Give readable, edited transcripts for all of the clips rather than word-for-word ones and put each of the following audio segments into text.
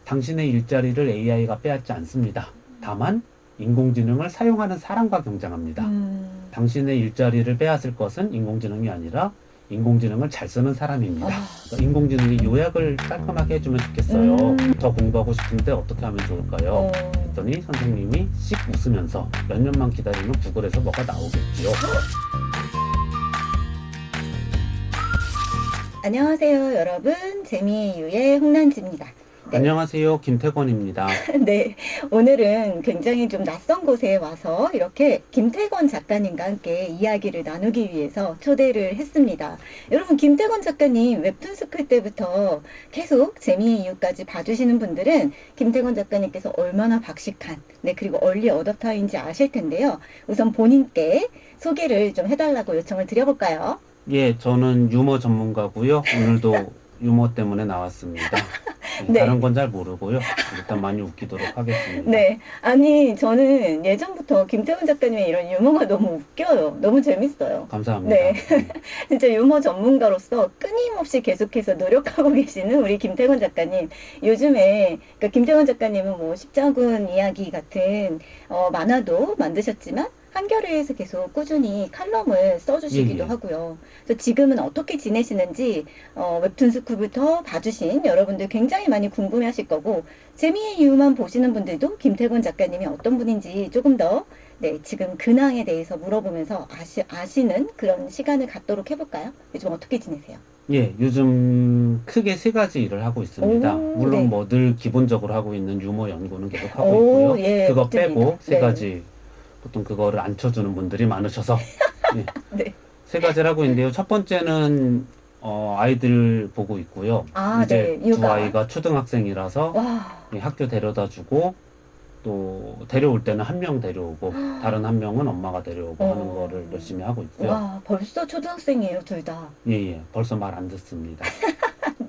당신의 일자리를 AI가 빼앗지 않습니다. 다만 인공지능을 사용하는 사람과 경쟁합니다. 당신의 일자리를 빼앗을 것은 인공지능이 아니라 인공지능을 잘 쓰는 사람입니다. 그러니까 인공지능이 요약을 깔끔하게 해주면 좋겠어요. 더 공부하고 싶은데 어떻게 하면 좋을까요? 했더니 선생님이 씩 웃으면서 몇 년만 기다리면 구글에서 뭐가 나오겠지요. 안녕하세요, 여러분. 재미의 유의 홍난지입니다. 네. 안녕하세요, 김태권입니다. 네, 오늘은 굉장히 좀 낯선 곳에 와서 이렇게 김태권 작가님과 함께 이야기를 나누기 위해서 초대를 했습니다. 여러분, 김태권 작가님 웹툰 스쿨 때부터 계속 재미의 이유까지 봐주시는 분들은 김태권 작가님께서 얼마나 박식한, 네, 그리고 얼리 어댑터인지 아실 텐데요. 우선 본인께 소개를 좀 해달라고 요청을 드려볼까요? 예, 저는 유머 전문가고요. 오늘도 유머 때문에 나왔습니다. 네. 다른 건 잘 모르고요. 일단 많이 웃기도록 하겠습니다. 네. 아니, 저는 예전부터 김태훈 작가님의 이런 유머가 너무 웃겨요. 너무 재밌어요. 감사합니다. 네. 진짜 유머 전문가로서 끊임없이 계속해서 노력하고 계시는 우리 김태훈 작가님. 요즘에, 그러니까 김태훈 작가님은 뭐 십자군 이야기 같은 만화도 만드셨지만, 한겨레에서 계속 꾸준히 칼럼을 써주시기도 예. 하고요. 그래서 지금은 어떻게 지내시는지 웹툰 스쿨부터 봐주신 여러분들 굉장히 많이 궁금해하실 거고, 재미의 이유만 보시는 분들도 김태곤 작가님이 어떤 분인지 조금 더 네, 지금 근황에 대해서 물어보면서 아시는 그런 시간을 갖도록 해볼까요? 요즘 어떻게 지내세요? 예, 요즘 크게 세 가지 일을 하고 있습니다. 오, 물론 네. 뭐 늘 기본적으로 하고 있는 유머 연구는 계속 하고 오, 있고요. 예, 그거 멋집니다. 빼고 세 네. 가지, 보통 그거를 안 쳐주는 분들이 많으셔서 예, 네. 세 가지를 하고 있는데요. 첫 번째는 아이들 보고 있고요. 아, 이제 네, 두 육아. 아이가 초등학생이라서 와, 예, 학교 데려다 주고 또 데려올 때는 한 명 데려오고 다른 한 명은 엄마가 데려오고 하는 어. 거를 열심히 하고 있고요. 와, 벌써 초등학생이에요, 둘 다. 예, 벌써 말 안 듣습니다.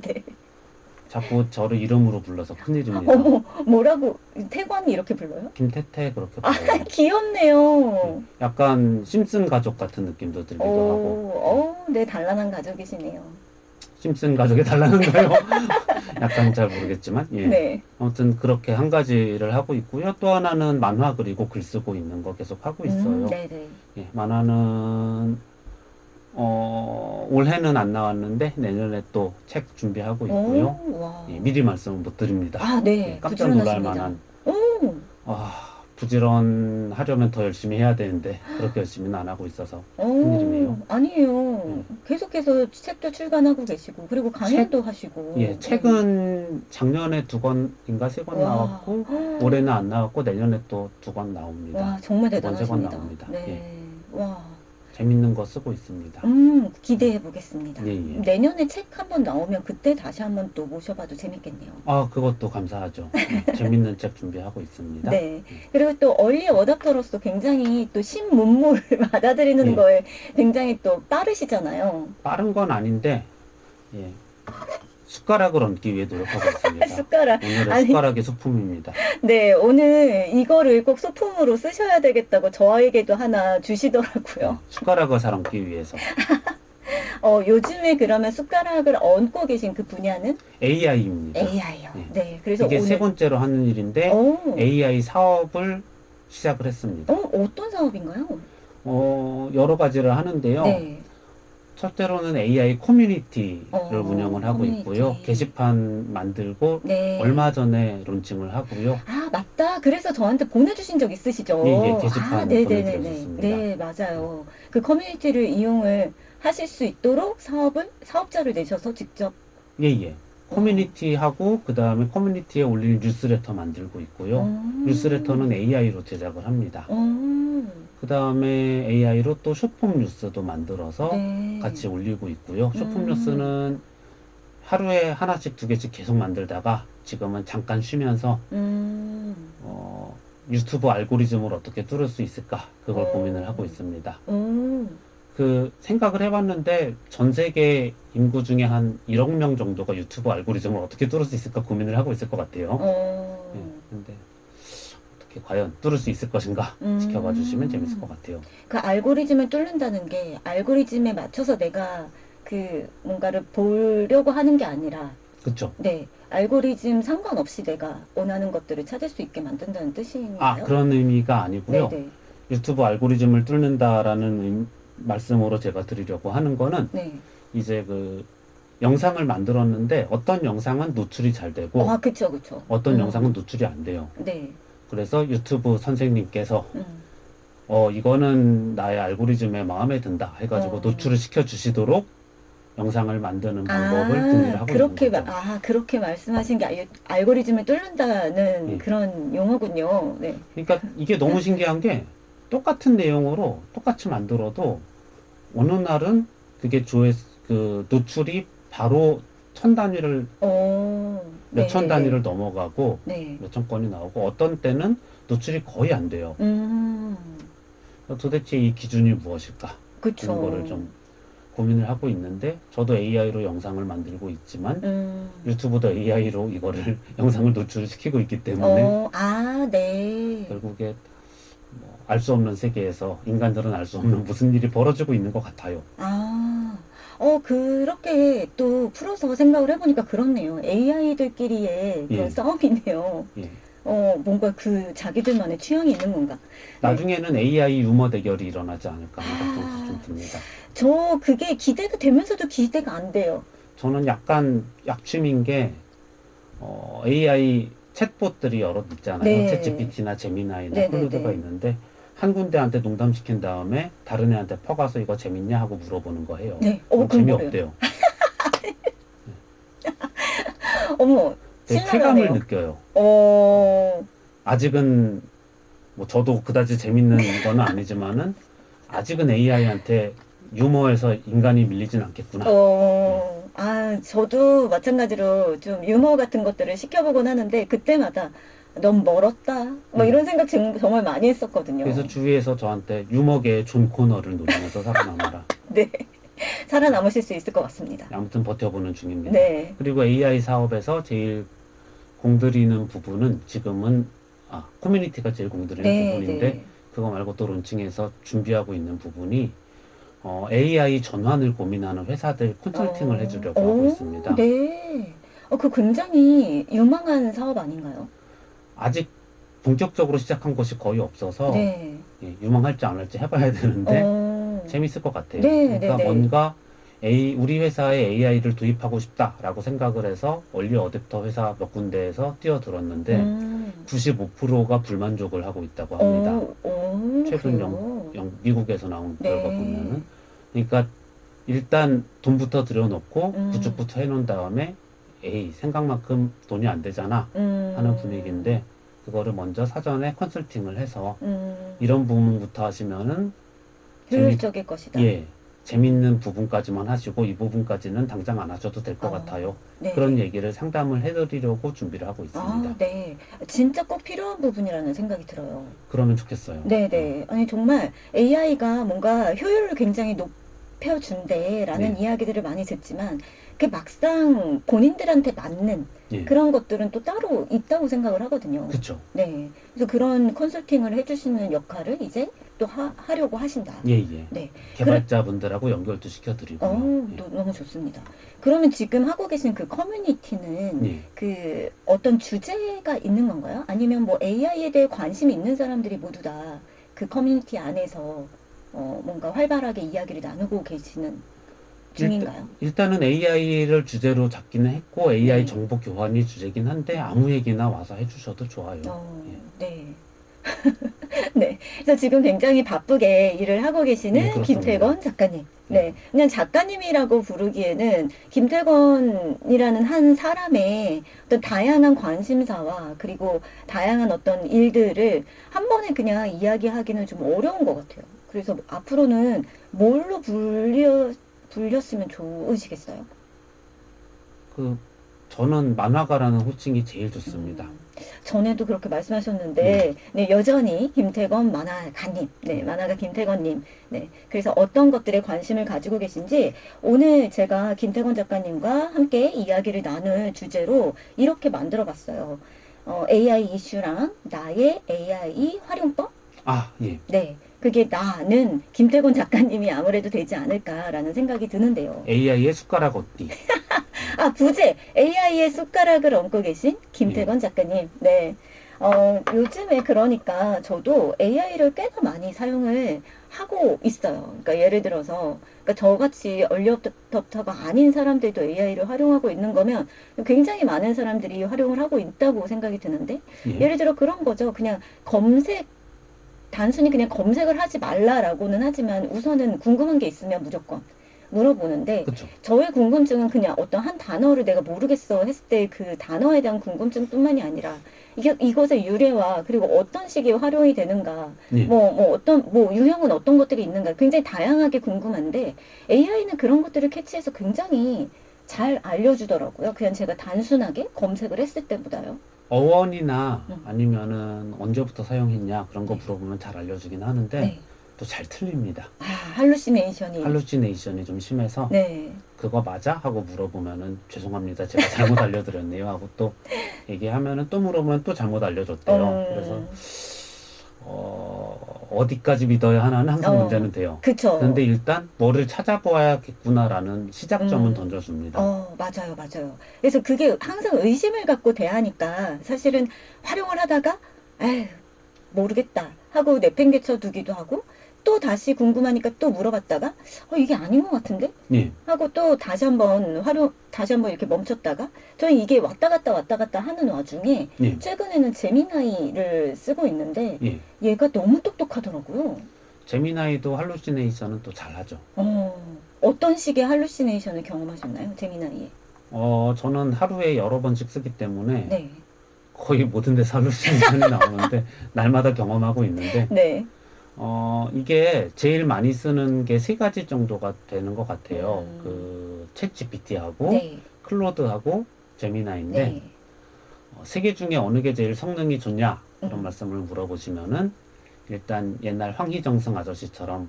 네. 자꾸 저를 이름으로 불러서 큰일입니다. 어머, 뭐라고, 태권이 이렇게 불러요? 김태태 그렇게 불러요. 귀엽네요. 약간 심슨 가족 같은 느낌도 들기도 하고. 네, 단란한 가족이시네요. 심슨 가족에 달라는가요? 약간 잘 모르겠지만 예. 네. 아무튼 그렇게 한 가지를 하고 있고요. 또 하나는 만화 그리고 글 쓰고 있는 거 계속 하고 있어요. 네네. 예, 만화는 올해는 안 나왔는데 내년에 또 책 준비하고 있고요. 와. 예, 미리 말씀을 못 드립니다. 아, 네. 예, 깜짝 놀랄 부지런하십니다. 만한 오, 부지런하려면 더 열심히 해야 되는데 그렇게 열심히는 안 하고 있어서 큰일이네요. 아니에요. 계속해서 책도 출간하고 계시고, 그리고 강연도 하시고. 예, 책은 작년에 2권인가 3권 와. 나왔고 올해는 안 나왔고 내년에 또 2권 나옵니다. 와, 정말 2권, 3권 대단하십니다. 나옵니다. 네. 와. 재밌는 거 쓰고 있습니다. 기대해 보겠습니다. 예, 예. 내년에 책 한번 나오면 그때 다시 한번 또 모셔봐도 재밌겠네요. 그것도 감사하죠. 재밌는 책 준비하고 있습니다. 네. 그리고 또 얼리 어답터로서 굉장히 또 신문물 받아들이는 네. 거에 굉장히 또 빠르시잖아요. 빠른 건 아닌데 예. 숟가락을 얹기 위해 노력하고 있습니다. 숟가락. 오늘의 아니. 숟가락의 소품입니다. 네, 오늘 이거를 꼭 소품으로 쓰셔야 되겠다고 저에게도 하나 주시더라고요. 숟가락을 잘 얹기 위해서 요즘에 그러면 숟가락을 얹고 계신 그 분야는 AI입니다. AI요. 네. 네, 그래서 이게 오늘 세 번째로 하는 일인데 AI 사업을 시작을 했습니다. 어떤 사업인가요? 여러 가지를 하는데요. 네. 첫째로는 AI 커뮤니티를 운영을 하고 커뮤니티. 있고요. 게시판 만들고 네. 얼마 전에 론칭을 하고요. 아, 맞다. 그래서 저한테 보내주신 적 있으시죠? 예, 게시판 네네네네. 보내드렸습니다. 네, 맞아요. 그 커뮤니티를 이용을 하실 수 있도록 사업자를 내셔서 직접. 예. 커뮤니티하고 그 다음에 커뮤니티에 올릴 뉴스레터 만들고 있고요. 뉴스레터는 AI로 제작을 합니다. 그 다음에 AI로 또 쇼폼 뉴스도 만들어서 네. 같이 올리고 있고요. 쇼폼 뉴스는 하루에 하나씩 2개씩 계속 만들다가 지금은 잠깐 쉬면서 유튜브 알고리즘을 어떻게 뚫을 수 있을까 그걸 고민을 하고 있습니다. 그 생각을 해봤는데 전 세계 인구 중에 한 1억 명 정도가 유튜브 알고리즘을 어떻게 뚫을 수 있을까 고민을 하고 있을 것 같아요. 예, 근데 어떻게 과연 뚫을 수 있을 것인가 지켜봐 주시면 재밌을 것 같아요. 그 알고리즘을 뚫는다는 게 알고리즘에 맞춰서 내가 그 뭔가를 보려고 하는 게 아니라 그쵸? 네, 알고리즘 상관없이 내가 원하는 것들을 찾을 수 있게 만든다는 뜻인가요? 아, 그런 의미가 아니고요. 네네. 유튜브 알고리즘을 뚫는다라는 말씀으로 제가 드리려고 하는 거는 네. 이제 그 영상을 만들었는데 어떤 영상은 노출이 잘 되고 아, 그쵸, 그쵸. 어떤 영상은 노출이 안 돼요. 네. 그래서 유튜브 선생님께서 음. 이거는 나의 알고리즘에 마음에 든다 해가지고 노출을 시켜주시도록 영상을 만드는 방법을 궁리를 하고 그렇게, 있는 거죠. 그렇게 말씀하신 게 알고리즘을 뚫는다는 예. 그런 용어군요. 네. 그러니까 이게 너무 신기한 게 똑같은 내용으로 똑같이 만들어도 어느 날은 그게 그 노출이 바로 천 단위를 몇천 네네네. 단위를 넘어가고 네. 몇천 건이 나오고 어떤 때는 노출이 거의 안 돼요. 음, 도대체 이 기준이 무엇일까? 그쵸. 하는 거를 좀 고민을 하고 있는데 저도 AI로 영상을 만들고 있지만 유튜브도 AI로 이거를 영상을 노출시키고 있기 때문에 네. 결국에 알 수 없는 세계에서 인간들은 알 수 없는 무슨 일이 벌어지고 있는 것 같아요. 그렇게 또 풀어서 생각을 해보니까 그렇네요. AI들끼리의 그런 예, 싸움이네요. 예. 뭔가 그 자기들만의 취향이 있는 건가? 네. 나중에는 AI 유머 대결이 일어나지 않을까 하는 걱정도 좀 듭니다. 저 그게 기대가 되면서도 기대가 안 돼요. 저는 약간 약침인 게 AI 챗봇들이 여러 있잖아요. 네. 챗GPT나 제미나이나 네네네. 클로드가 있는데 한 군데한테 농담시킨 다음에 다른 애한테 퍼가서 이거 재밌냐 하고 물어보는 거 해요. 네. 그럼 그럼 뭐래요? 재미없대요. 어머, 되게 쾌감을 신랄하네요. 느껴요. 어, 아직은 뭐 저도 그다지 재밌는 건 아니지만은 아직은 AI한테 유머에서 인간이 밀리진 않겠구나. 저도 마찬가지로 좀 유머 같은 것들을 시켜보곤 하는데, 그때마다 너무 멀었다. 뭐 이런 생각 정말 많이 했었거든요. 그래서 주위에서 저한테 유머계의 존 코너를 노리면서 살아남아라. 네. 살아남으실 수 있을 것 같습니다. 아무튼 버텨보는 중입니다. 네. 그리고 AI 사업에서 제일 공들이는 부분은 지금은 커뮤니티가 제일 공들이는 부분인데 네. 그거 말고 또 론칭해서 준비하고 있는 부분이 AI 전환을 고민하는 회사들 컨설팅을 해주려고 하고 있습니다. 네. 그 굉장히 유망한 사업 아닌가요? 아직 본격적으로 시작한 곳이 거의 없어서 네. 유망할지 안 할지 해봐야 되는데 재밌을 것 같아요. 네, 그러니까 네, 네. 뭔가 우리 회사에 AI를 도입하고 싶다라고 생각을 해서 얼리 어댑터 회사 몇 군데에서 뛰어들었는데 95%가 불만족을 하고 있다고 합니다. 최근 그래요? 미국에서 나온 네. 결과 보면은 그러니까 일단 돈부터 들여놓고 음. 구축부터 해놓은 다음에 생각만큼 돈이 안 되잖아 하는 분위기인데 그거를 먼저 사전에 컨설팅을 해서 이런 부분부터 하시면은 효율적일 것이다. 재밌는 부분까지만 하시고 이 부분까지는 당장 안 하셔도 될 것 같아요. 네. 그런 얘기를 상담을 해드리려고 준비를 하고 있습니다. 네. 진짜 꼭 필요한 부분이라는 생각이 들어요. 그러면 좋겠어요. 네네. 아니, 정말 AI가 뭔가 효율을 굉장히 높여준대라는 네. 이야기들을 많이 듣지만, 그게 막상 본인들한테 맞는 예. 그런 것들은 또 따로 있다고 생각을 하거든요. 그쵸. 네. 그래서 그런 컨설팅을 해주시는 역할을 이제 또 하려고 하신다. 예. 네. 개발자분들하고 연결도 시켜드리고요. 너무 좋습니다. 그러면 지금 하고 계신 그 커뮤니티는 예. 그 어떤 주제가 있는 건가요? 아니면 뭐 AI에 대해 관심이 있는 사람들이 모두 다 그 커뮤니티 안에서 뭔가 활발하게 이야기를 나누고 계시는 중인가요? 일단은 AI를 주제로 잡기는 했고 AI 네. 정보 교환이 주제긴 한데 아무 얘기나 와서 해주셔도 좋아요. 예. 네. 네. 그래서 지금 굉장히 바쁘게 일을 하고 계시는 네, 그렇습니다. 김태건 작가님. 네. 그냥 작가님이라고 부르기에는 김태건이라는 한 사람의 어떤 다양한 관심사와 그리고 다양한 어떤 일들을 한 번에 그냥 이야기하기는 좀 어려운 것 같아요. 그래서 앞으로는 뭘로 불렸으면 좋으시겠어요? 저는 만화가라는 호칭이 제일 좋습니다. 전에도 그렇게 말씀하셨는데, 네, 여전히 김태건 만화가님, 네, 만화가 김태건님, 네, 그래서 어떤 것들에 관심을 가지고 계신지 오늘 제가 김태건 작가님과 함께 이야기를 나눌 주제로 이렇게 만들어 봤어요. AI 이슈랑 나의 AI 활용법? 예. 네, 그게 나는 김태건 작가님이 아무래도 되지 않을까라는 생각이 드는데요. AI의 숟가락 얻기. 부재 AI의 숟가락을 얹고 계신 김태건 작가님. 네. 요즘에 그러니까 저도 AI를 꽤나 많이 사용을 하고 있어요. 그러니까 예를 들어서 그러니까 저같이 얼리어답터가 아닌 사람들도 AI를 활용하고 있는 거면 굉장히 많은 사람들이 활용을 하고 있다고 생각이 드는데 예. 예를 들어 그런 거죠. 그냥 단순히 그냥 검색을 하지 말라라고는 하지만 우선은 궁금한 게 있으면 무조건 물어보는데 그렇죠. 저의 궁금증은 그냥 어떤 한 단어를 내가 모르겠어 했을 때 그 단어에 대한 궁금증뿐만이 아니라 이것의 유래와 그리고 어떤 식의 활용이 되는가 예. 유형은 어떤 것들이 있는가 굉장히 다양하게 궁금한데 AI는 그런 것들을 캐치해서 굉장히 잘 알려주더라고요. 그냥 제가 단순하게 검색을 했을 때보다요. 어원이나 음. 아니면은 언제부터 사용했냐 그런 거 네. 물어보면 잘 알려주긴 하는데 네. 또 잘 틀립니다. 할루시네이션이. 할루시네이션이 좀 심해서 네. 그거 맞아? 하고 물어보면은 죄송합니다. 제가 잘못 알려드렸네요. 하고 또 얘기하면은 또 물어보면 또 잘못 알려줬대요. 그래서 어디까지 믿어야 하나는 항상 문제는 돼요. 그쵸. 그런데 일단 뭐를 찾아보아야겠구나라는 시작점은 음. 던져줍니다. 맞아요, 맞아요. 그래서 그게 항상 의심을 갖고 대하니까 사실은 활용을 하다가, 에휴, 모르겠다 하고 내팽개쳐 두기도 하고, 또 다시 궁금하니까 또 물어봤다가, 이게 아닌 것 같은데? 예, 하고 또 다시 한번 이렇게 멈췄다가, 저는 이게 왔다 갔다 하는 와중에, 예, 최근에는 제미나이를 쓰고 있는데, 예. 얘가 너무 똑똑하더라고요. 제미나이도 할루시네이션은 또 잘하죠. 어떤 식의 할루시네이션을 경험하셨나요? 제미나이에. 저는 하루에 여러 번씩 쓰기 때문에 네. 거의 모든 데서 할루시네이션이 나오는데 날마다 경험하고 있는데 네. 이게 제일 많이 쓰는 게 세 가지 정도가 되는 것 같아요. 음. 그 챗GPT하고 네. 클로드하고 제미나이인데 네. 세 개 중에 어느 게 제일 성능이 좋냐 이런 음. 말씀을 물어보시면은 일단 옛날 황희정승 아저씨처럼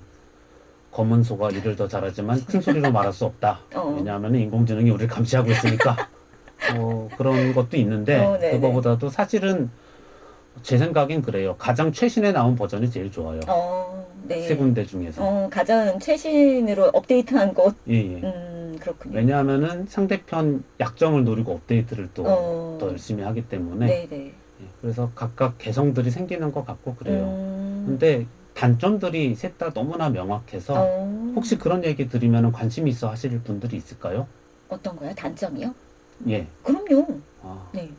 검은 소가 일을 더 잘하지만 큰 소리로 말할 수 없다. 왜냐하면 인공지능이 우리를 감시하고 있으니까 그런 것도 있는데 네네. 그거보다도 사실은 제 생각엔 그래요. 가장 최신에 나온 버전이 제일 좋아요. 네. 세 군데 중에서. 가장 최신으로 업데이트한 곳. 예, 예. 그렇군요. 왜냐하면은 상대편 약점을 노리고 업데이트를 또 더 열심히 하기 때문에 네네. 예, 그래서 각각 개성들이 생기는 것 같고 그래요. 근데 근데 단점들이 셋 다 너무나 명확해서 혹시 그런 얘기 들으면 관심 있어 하실 분들이 있을까요? 어떤 거요? 단점이요? 예. 그럼요. 아, 네.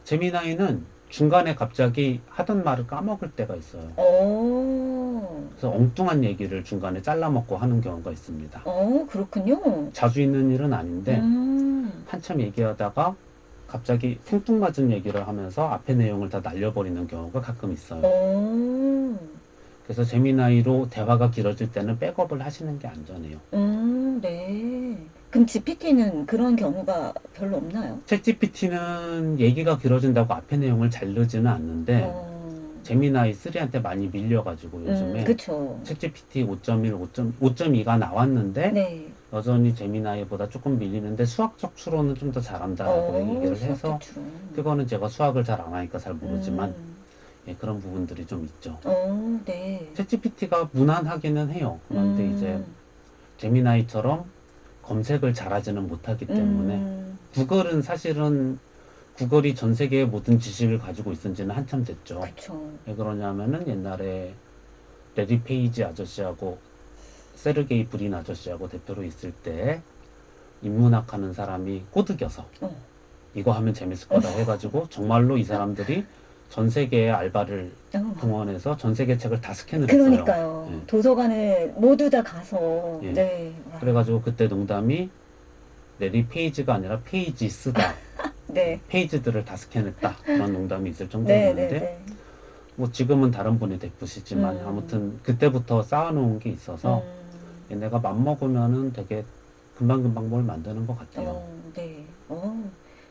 제미나이는 중간에 갑자기 하던 말을 까먹을 때가 있어요. 그래서 엉뚱한 얘기를 중간에 잘라먹고 하는 경우가 있습니다. 그렇군요. 자주 있는 일은 아닌데 한참 얘기하다가 갑자기 생뚱맞은 얘기를 하면서 앞에 내용을 다 날려버리는 경우가 가끔 있어요. 그래서 제미나이로 대화가 길어질 때는 백업을 하시는 게 안전해요. 네. 그럼 GPT는 그런 경우가 별로 없나요? 챗GPT는 얘기가 길어진다고 앞에 내용을 잘 넣지는 않는데 제미나이 3한테 많이 밀려가지고 요즘에 그쵸. 챗GPT 5.1, 5.2가 나왔는데 네. 여전히 제미나이보다 조금 밀리는데 수학적 추론은 좀 더 잘한다라고 얘기를 해서 그거는 제가 수학을 잘 안 하니까 잘 모르지만 예, 그런 부분들이 좀 있죠. 네. 챗GPT가 무난하기는 해요. 그런데 이제 제미나이처럼 검색을 잘하지는 못하기 때문에 구글은 사실은 구글이 전 세계의 모든 지식을 가지고 있은 지는 한참 됐죠. 그쵸. 왜 그러냐면은 옛날에 레리 페이지 아저씨하고 세르게이 브린 아저씨하고 대표로 있을 때 인문학 하는 사람이 꼬드겨서 이거 하면 재밌을 거다 해가지고 정말로 이 사람들이 전 세계의 알바를 동원해서 전 세계 책을 다 스캔을 했어요. 그러니까요. 예. 도서관에 모두 다 가서. 예. 네. 와. 그래가지고 그때 농담이 레리 페이지가 아니라 페이지스다. 네. 페이지들을 다 스캔했다. 그런 농담이 있을 정도였는데 네. 뭐 지금은 다른 분이 대표시지만 아무튼 그때부터 쌓아놓은 게 있어서 얘네가 맘먹으면은 되게 금방금방 뭘 만드는 것 같아요. 네.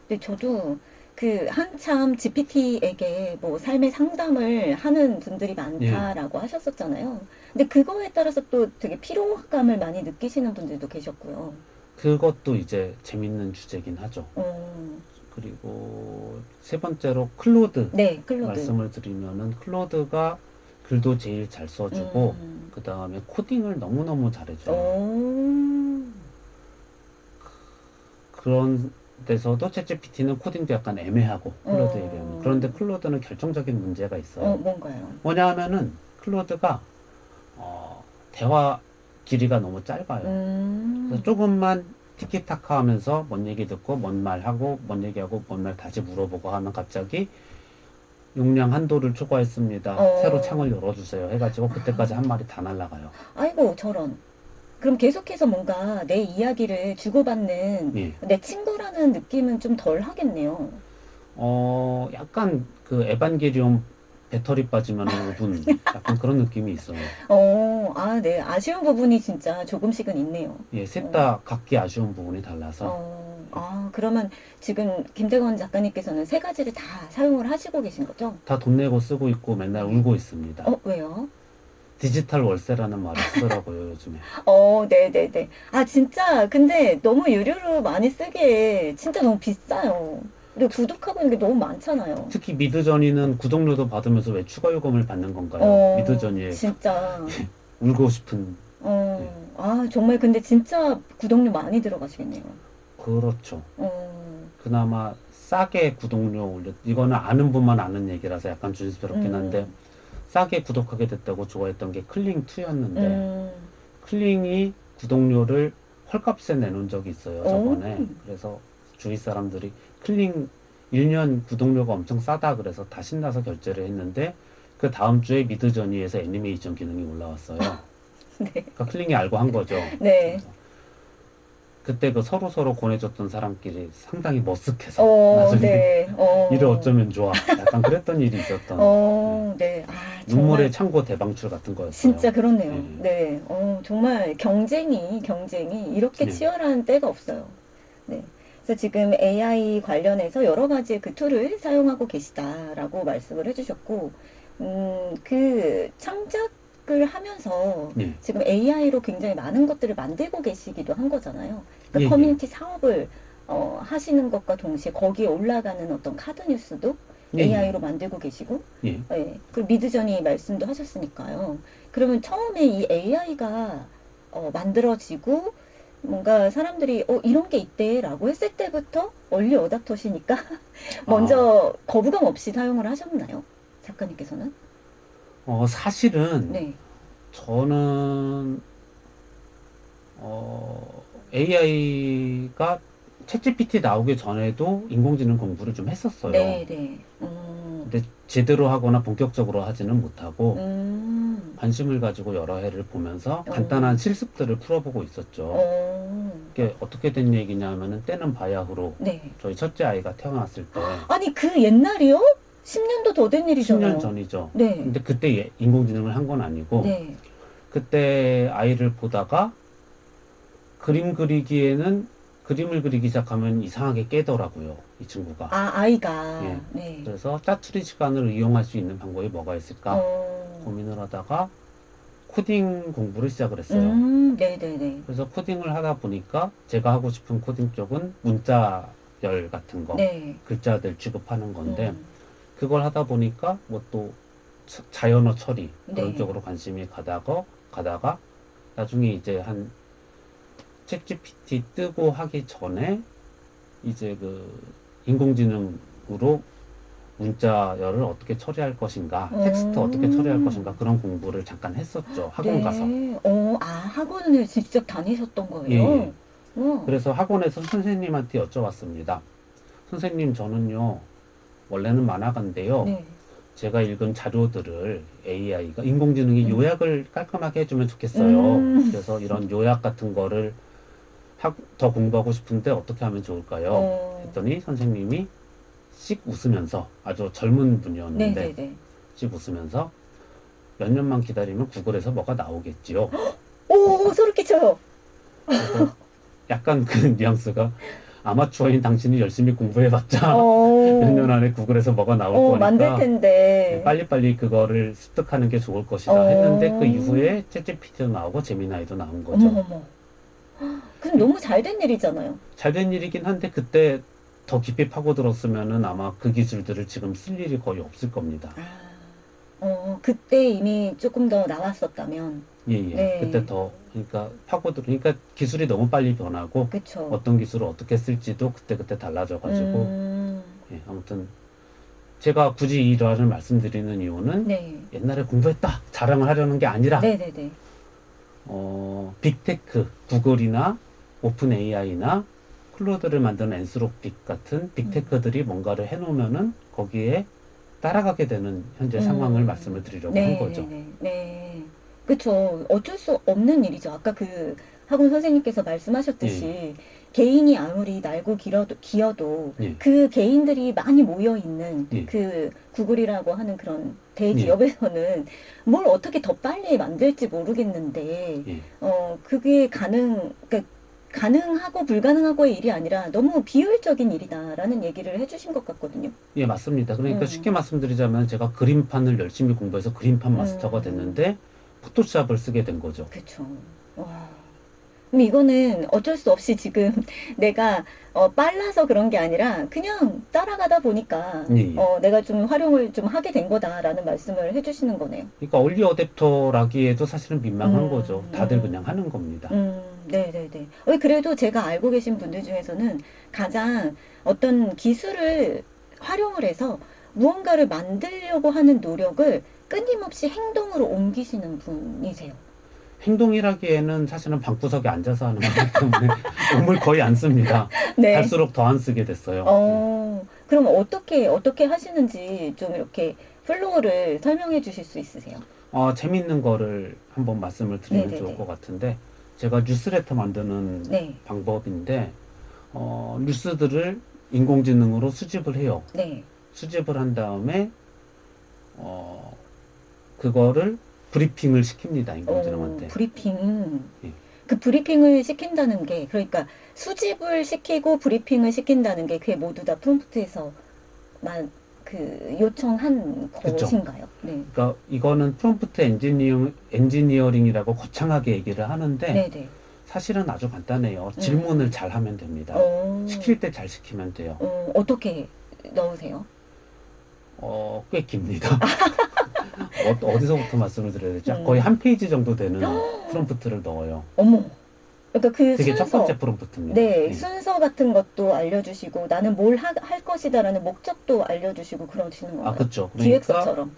근데 저도 그 한참 GPT에게 뭐 삶의 상담을 하는 분들이 많다라고 하셨었잖아요. 근데 그거에 따라서 또 되게 피로감을 많이 느끼시는 분들도 계셨고요. 그것도 이제 재밌는 주제긴 하죠. 그리고 세 번째로 클로드. 네, 클로드. 말씀을 드리면은 클로드가 글도 제일 잘 써주고 그 다음에 코딩을 너무너무 잘해줘요. 그런 데서도 챗GPT는 코딩도 약간 애매하고 클로드에 비하면. 어. 그런데 클로드는 결정적인 문제가 있어요. 뭔가요? 뭐냐 하면은 클로드가 대화 길이가 너무 짧아요. 그래서 조금만 티키타카 하면서 뭔 얘기 듣고 뭔 말 하고 뭔 얘기하고 뭔 말 다시 물어보고 하면 갑자기 용량 한도를 초과했습니다. 새로 창을 열어주세요. 해가지고 그때까지 한 말이 다 날라가요. 아이고, 저런. 그럼 계속해서 뭔가 내 이야기를 주고받는 예. 내 친구라는 느낌은 좀 덜 하겠네요. 약간 그 에반게리온 배터리 빠지면 5분 약간 그런 느낌이 있어요. 네. 아쉬운 부분이 진짜 조금씩은 있네요. 예, 셋 다 각기 아쉬운 부분이 달라서 그러면 지금 김태건 작가님께서는 세 가지를 다 사용을 하시고 계신 거죠? 다 돈 내고 쓰고 있고 맨날 울고 있습니다. 왜요? 디지털 월세라는 말을 쓰더라고요, 요즘에. 네네네. 진짜, 근데 너무 유료로 많이 쓰기에 진짜 너무 비싸요. 그리고 구독하고 있는 게 너무 많잖아요. 특히 미드저니는 구독료도 받으면서 왜 추가 요금을 받는 건가요? 미드저니에 진짜. 울고 싶은. 정말 근데 진짜 구독료 많이 들어가시겠네요. 그렇죠. 그나마 싸게 구독료 올렸. 이거는 아는 분만 아는 얘기라서 약간 조심스럽긴 한데 싸게 구독하게 됐다고 좋아했던 게 클링2였는데 클링이 구독료를 헐값에 내놓은 적이 있어요, 저번에. 그래서 주위 사람들이 클링 1년 구독료가 엄청 싸다 그래서 다 신나서 결제를 했는데 그 다음 주에 미드저니에서 애니메이션 기능이 올라왔어요. 네. 그러니까 클링이 알고 한 거죠. 네. 그때 그 서로 권해줬던 사람끼리 상당히 머쓱해서 나중에 네. 이를 어쩌면 좋아. 약간 그랬던 일이 있었던. 네. 정말 눈물의 창고 대방출 같은 거였어요. 진짜 그렇네요. 네. 네. 정말 경쟁이 이렇게 네. 치열한 때가 없어요. 네. 그래서 지금 AI 관련해서 여러 가지 그 툴을 사용하고 계시다라고 말씀을 해주셨고, 그 창작을 하면서 네. 지금 AI로 굉장히 많은 것들을 만들고 계시기도 한 거잖아요. 그러니까 예, 커뮤니티 사업을 하시는 것과 동시에 거기에 올라가는 어떤 카드 뉴스도 예, AI로 만들고 계시고, 예. 그 미드저니 말씀도 하셨으니까요. 그러면 처음에 이 AI가 만들어지고 뭔가 사람들이 이런 게 있대라고 했을 때부터 얼리 어답터시니까 먼저 거부감 없이 사용을 하셨나요? 작가님께서는? 사실은 네. 저는 AI가 챗GPT 나오기 전에도 인공지능 공부를 좀 했었어요. 네. 근데 제대로 하거나 본격적으로 하지는 못하고 관심을 가지고 여러 해를 보면서 간단한 실습들을 풀어보고 있었죠. 이게 어떻게 된 얘기냐면은 때는 바야흐로 네. 저희 첫째 아이가 태어났을 때 아니 그 옛날이요? 10년도 더 된 일이잖아요. 10년 전이죠. 네. 근데 그때 인공지능을 한 건 아니고 네. 그때 아이를 보다가 그림을 그리기 시작하면 이상하게 깨더라고요, 이 친구가. 아이가. 예. 네. 그래서 짜투리 시간을 이용할 수 있는 방법이 뭐가 있을까 고민을 하다가 코딩 공부를 시작을 했어요. 네네네. 그래서 코딩을 하다 보니까 제가 하고 싶은 코딩 쪽은 문자열 같은 거, 네. 글자들 취급하는 건데 그걸 하다 보니까 뭐 또 자연어 처리 그런 네. 쪽으로 관심이 가다가 나중에 이제 한 챗GPT 뜨고 하기 전에 이제 그 인공지능으로 문자열을 어떻게 처리할 것인가, 텍스트 어떻게 처리할 것인가 그런 공부를 잠깐 했었죠. 학원 네. 가서. 학원을 직접 다니셨던 거예요? 예. 그래서 학원에서 선생님한테 여쭤봤습니다. 선생님, 저는요, 원래는 만화가인데요. 네. 제가 읽은 자료들을 AI가, 인공지능이 요약을 깔끔하게 해주면 좋겠어요. 그래서 이런 요약 같은 거를 더 공부하고 싶은데 어떻게 하면 좋을까요? 했더니 선생님이 씩 웃으면서, 아주 젊은 분이었는데, 네네네. 씩 웃으면서 몇 년만 기다리면 구글에서 뭐가 나오겠지요. 소름 끼쳐요. 그래서 약간 그 뉘앙스가 아마추어인 당신이 열심히 공부해봤자 몇 년 안에 구글에서 뭐가 나올 거니까 만들 텐데. 빨리빨리 그거를 습득하는 게 좋을 것이다 했는데 그 이후에 챗GPT도 나오고 제미나이도 나온 거죠. 어머머머. 근데 너무 잘 된 일이잖아요. 잘된 일이긴 한데 그때 더 깊이 파고들었으면은 아마 그 기술들을 지금 쓸 일이 거의 없을 겁니다. 그때 이미 조금 더 나왔었다면. 예, 예. 네. 그때 더, 그러니까 그러니까 기술이 너무 빨리 변하고 그쵸. 어떤 기술을 어떻게 쓸지도 그때그때 달라져가지고 예, 아무튼 제가 굳이 이 일화를 말씀드리는 이유는 네. 옛날에 공부했다 자랑을 하려는 게 아니라 네네네. 빅테크, 구글이나 오픈 AI나 클로드를 만드는 엔스로픽 같은 빅테크들이 뭔가를 해놓으면은 거기에 따라가게 되는 현재 상황을 말씀을 드리려고 한 거죠. 네. 그쵸. 어쩔 수 없는 일이죠. 아까 그 학원 선생님께서 말씀하셨듯이 개인이 아무리 날고 기어도 예. 그 개인들이 많이 모여 있는 예. 그 구글이라고 하는 그런 대기업에서는 뭘 어떻게 더 빨리 만들지 모르겠는데, 예. 그게 그러니까 가능하고 불가능하고의 일이 아니라 너무 비효율적인 일이다라는 얘기를 해주신 것 같거든요. 예, 맞습니다. 그러니까 쉽게 말씀드리자면 제가 그림판을 열심히 공부해서 그림판 마스터가 됐는데 포토샵을 쓰게 된 거죠. 그쵸. 와. 그럼 이거는 어쩔 수 없이 지금 내가 빨라서 그런 게 아니라 그냥 따라가다 보니까 예, 예. 내가 좀 활용을 좀 하게 된 거다라는 말씀을 해주시는 거네요. 그러니까 얼리 어댑터라기에도 사실은 민망한 거죠. 다들 음. 그냥 하는 겁니다. 네네네. 그래도 제가 알고 계신 분들 중에서는 가장 어떤 기술을 활용을 해서 무언가를 만들려고 하는 노력을 끊임없이 행동으로 옮기시는 분이세요. 행동이라기에는 사실은 방구석에 앉아서 하는 거기 때문에 몸을 거의 안 씁니다. 네. 갈수록 더 안 쓰게 됐어요. 그럼 어떻게 하시는지 좀 이렇게 플로우를 설명해 주실 수 있으세요? 재밌는 거를 한번 말씀을 드리면 네네네. 좋을 것 같은데 제가 뉴스레터 만드는 네. 방법인데 뉴스들을 인공지능으로 수집을 해요. 네. 수집을 한 다음에 그거를 브리핑을 시킵니다. 인공지능한테. 브리핑. 예. 그 브리핑을 시킨다는 게, 그러니까 수집을 시키고 브리핑을 시킨다는 게 그게 모두 다 프롬프트에서 요청한 그쵸. 것인가요? 네. 그러니까 이거는 프롬프트 엔지니어링이라고 거창하게 얘기를 하는데 네네. 사실은 아주 간단해요. 질문을 잘 하면 됩니다. 시킬 때 잘 시키면 돼요. 어떻게 넣으세요? 꽤 깁니다. 어디서부터 말씀을 드려야 되죠? 음. 거의 한 페이지 정도 되는 프롬프트를 넣어요. 어머. 그러니까 그 그게 첫 순서, 번째 프롬프트입니다. 네, 예. 순서 같은 것도 알려주시고 나는 뭘 할 것이다라는 목적도 알려주시고 그러시는 건가요? 그렇죠. 그러니까 기획서처럼.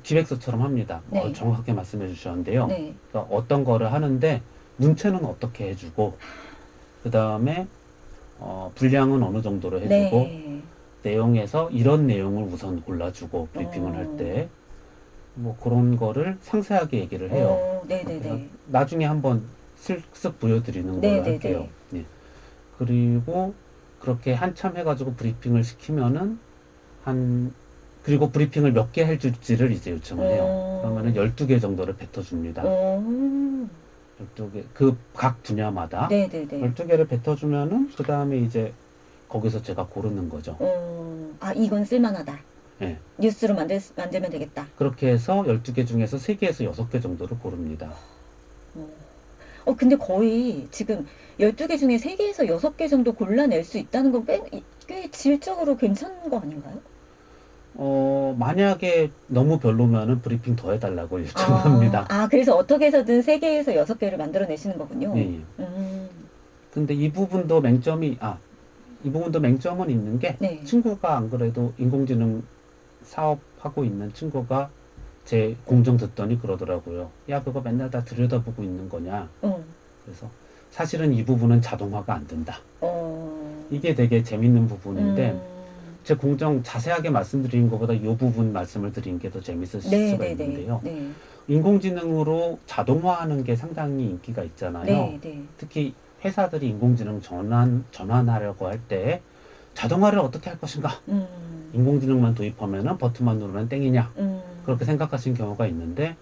기획서처럼 합니다. 네. 정확하게 말씀해 주셨는데요. 네. 그러니까 어떤 거를 하는데 문체는 어떻게 해주고 그 다음에 분량은 어느 정도로 해주고 네. 내용에서 이런 내용을 우선 골라주고 브리핑을 할 때 뭐 그런 거를 상세하게 얘기를 해요. 네네네. 나중에 한번 쓱쓱 보여드리는 걸로 네네네. 할게요. 예. 그리고 그렇게 한참 해가지고 브리핑을 시키면은 그리고 브리핑을 몇 개 해줄지를 이제 요청을 해요. 그러면은 12개 정도를 뱉어줍니다. 12개, 그 각 분야마다 네네네. 12개를 뱉어주면은 그 다음에 이제 거기서 제가 고르는 거죠. 이건 쓸만하다. 예. 뉴스로 만들면 되겠다. 그렇게 해서 12개 중에서 3개에서 6개 정도를 고릅니다. 근데 거의 지금 12개 중에 3개에서 6개 정도 골라낼 수 있다는 건 꽤 질적으로 괜찮은 거 아닌가요? 만약에 너무 별로면은 브리핑 더 해달라고 요청합니다. 그래서 어떻게 해서든 3개에서 6개를 만들어내시는 거군요. 예, 예. 근데 이 부분도 맹점은 있는 게 네. 친구가 안 그래도 인공지능 사업하고 있는 친구가 제 공정 듣더니 그러더라고요. 야, 그거 맨날 다 들여다보고 있는 거냐. 그래서 사실은 이 부분은 자동화가 안 된다. 이게 되게 재밌는 부분인데 제 공정 자세하게 말씀드린 것보다 이 부분 말씀을 드린 게 더 재밌으실 수가 있는데요. 네. 인공지능으로 자동화하는 게 상당히 인기가 있잖아요. 네. 특히 회사들이 인공지능 전환하려고 할 때 자동화를 어떻게 할 것인가? 인공지능만 도입하면은 버튼만 누르면 땡이냐? 그렇게 생각하시는 경우가 있는데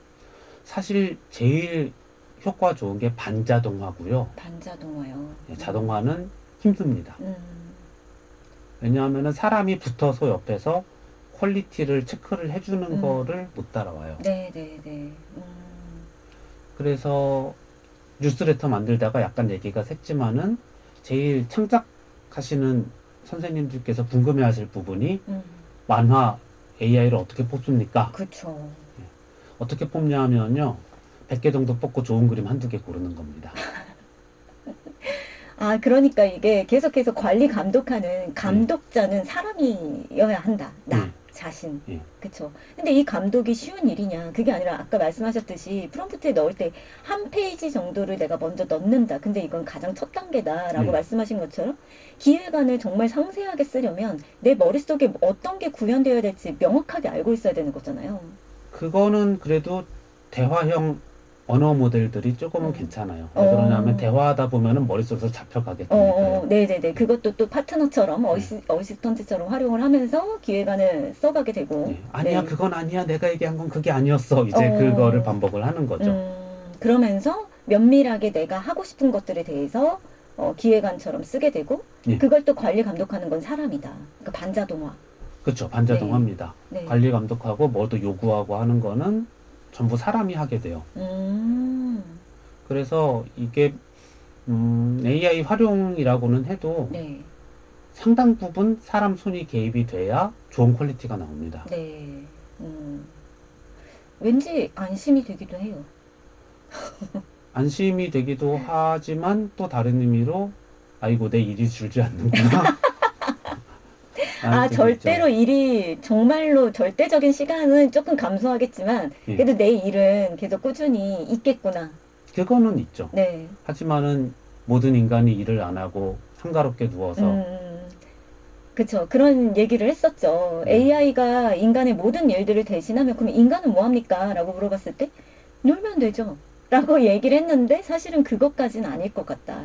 사실 제일 효과 좋은 게 반자동화고요. 반자동화요. 자동화는 힘듭니다. 왜냐하면은 사람이 붙어서 옆에서 퀄리티를 체크를 해주는 거를 못 따라와요. 네. 그래서 뉴스레터 만들다가 약간 얘기가 샜지만은 제일 창작하시는 선생님들께서 궁금해하실 부분이 만화 AI를 어떻게 뽑습니까? 그쵸. 어떻게 뽑냐 하면요. 100개 정도 뽑고 좋은 그림 한두 개 고르는 겁니다. 아, 그러니까 이게 계속해서 관리 감독하는 감독자는 사람이어야 한다. 나 예. 자신. 예. 그쵸. 근데 이 감독이 쉬운 일이냐. 그게 아니라 아까 말씀하셨듯이 프롬프트에 넣을 때 한 페이지 정도를 내가 먼저 넣는다. 근데 이건 가장 첫 단계다라고 네. 말씀하신 것처럼 기획안을 정말 상세하게 쓰려면 내 머릿속에 어떤 게 구현되어야 될지 명확하게 알고 있어야 되는 거잖아요. 그거는 그래도 대화형 언어 모델들이 조금은 괜찮아요. 왜 그러냐면 대화하다 보면은 머릿속에서 잡혀가게 되니까요. 네네네. 그것도 또 파트너처럼 어시스턴트처럼 활용을 하면서 기획안을 써가게 되고. 예. 아니야, 네. 그건 아니야. 내가 얘기한 건 그게 아니었어. 이제 어. 그거를 반복을 하는 거죠. 그러면서 면밀하게 내가 하고 싶은 것들에 대해서 기획안처럼 쓰게 되고, 예. 그걸 또 관리 감독하는 건 사람이다. 그러니까 반자동화. 그렇죠. 반자동화입니다. 네. 관리 감독하고 뭐도 요구하고 하는 거는 전부 사람이 하게 돼요. 그래서 이게 AI 활용이라고는 해도 네. 상당 부분 사람 손이 개입이 돼야 좋은 퀄리티가 나옵니다. 네. 왠지 안심이 되기도 해요. 안심이 되기도 하지만 또 다른 의미로 아이고 내 일이 줄지 않는구나. 아, 절대로 일이 정말로 절대적인 시간은 조금 감소하겠지만 예. 그래도 내 일은 계속 꾸준히 있겠구나. 그거는 있죠. 네. 하지만은 모든 인간이 일을 안 하고 한가롭게 누워서 그쵸. 그런 얘기를 했었죠. AI가 인간의 모든 일들을 대신하면 그럼 인간은 뭐 합니까? 라고 물어봤을 때 놀면 되죠. 라고 얘기를 했는데 사실은 그것까지는 아닐 것 같다.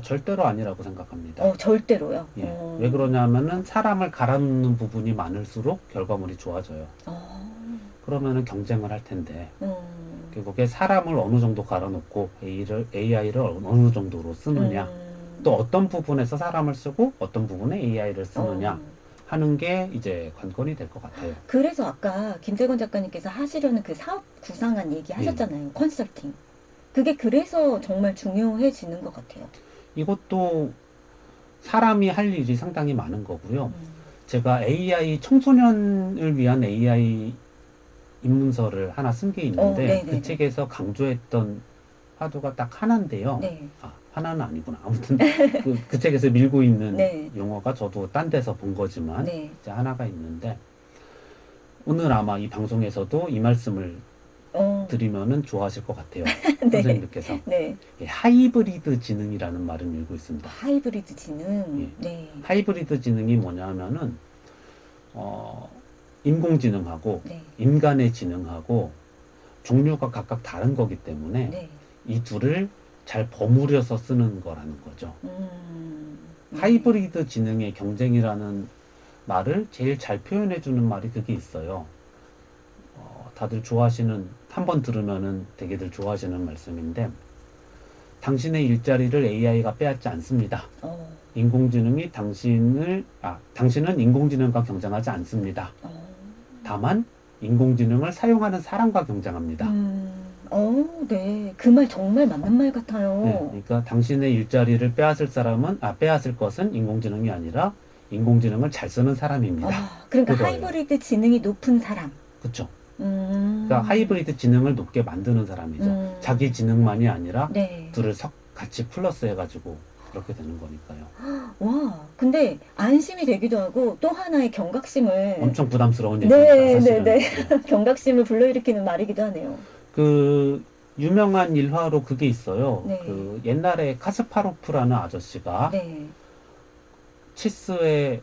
절대로 아니라고 생각합니다. 절대로요. 예. 왜 그러냐면은 사람을 갈아놓는 부분이 많을수록 결과물이 좋아져요. 그러면은 경쟁을 할 텐데 결국에 사람을 어느 정도 갈아놓고 AI를 어느 정도로 쓰느냐, 또 어떤 부분에서 사람을 쓰고 어떤 부분에 AI를 쓰느냐 하는 게 이제 관건이 될 것 같아요. 그래서 아까 김태건 작가님께서 하시려는 그 사업 구상안 얘기 하셨잖아요. 컨설팅. 그게 그래서 정말 중요해지는 것 같아요. 이것도 사람이 할 일이 상당히 많은 거고요. 제가 AI 청소년을 위한 AI 입문서를 하나 쓴 게 있는데 그 책에서 강조했던 화두가 딱 하나인데요. 네. 하나는 아니구나. 아무튼 그 책에서 밀고 있는 네. 용어가 저도 딴 데서 본 거지만 네. 이제 하나가 있는데 오늘 아마 이 방송에서도 이 말씀을 드리면은 좋아하실 것 같아요. 네. 선생님께서. 네. 하이브리드 지능이라는 말을 밀고 있습니다. 하이브리드 지능. 예. 네. 하이브리드 지능이 뭐냐면은 인공지능하고 네. 인간의 지능하고 종류가 각각 다른 거기 때문에 네. 이 둘을 잘 버무려서 쓰는 거라는 거죠. 네. 하이브리드 지능의 경쟁이라는 말을 제일 잘 표현해주는 말이 그게 있어요. 다들 좋아하시는, 한번 들으면은 되게들 좋아하시는 말씀인데, 당신의 일자리를 AI가 빼앗지 않습니다. 인공지능이 당신은 인공지능과 경쟁하지 않습니다. 다만 인공지능을 사용하는 사람과 경쟁합니다. 네. 그 말 정말 맞는 말 같아요. 네, 그러니까 당신의 일자리를 빼앗을 것은 인공지능이 아니라 인공지능을 잘 쓰는 사람입니다. 그러니까 그거예요. 하이브리드 지능이 높은 사람. 그렇죠. 그러니까 하이브리드 지능을 높게 만드는 사람이죠. 자기 지능만이 아니라 네. 둘을 같이 플러스 해가지고 그렇게 되는 거니까요. 와, 근데 안심이 되기도 하고 또 하나의 경각심을 엄청 부담스러운 얘기입니다. 네, 사실은. 네, 네. 경각심을 불러일으키는 말이기도 하네요. 그 유명한 일화로 그게 있어요. 네. 그 옛날에 카스파로프라는 아저씨가 네. 체스의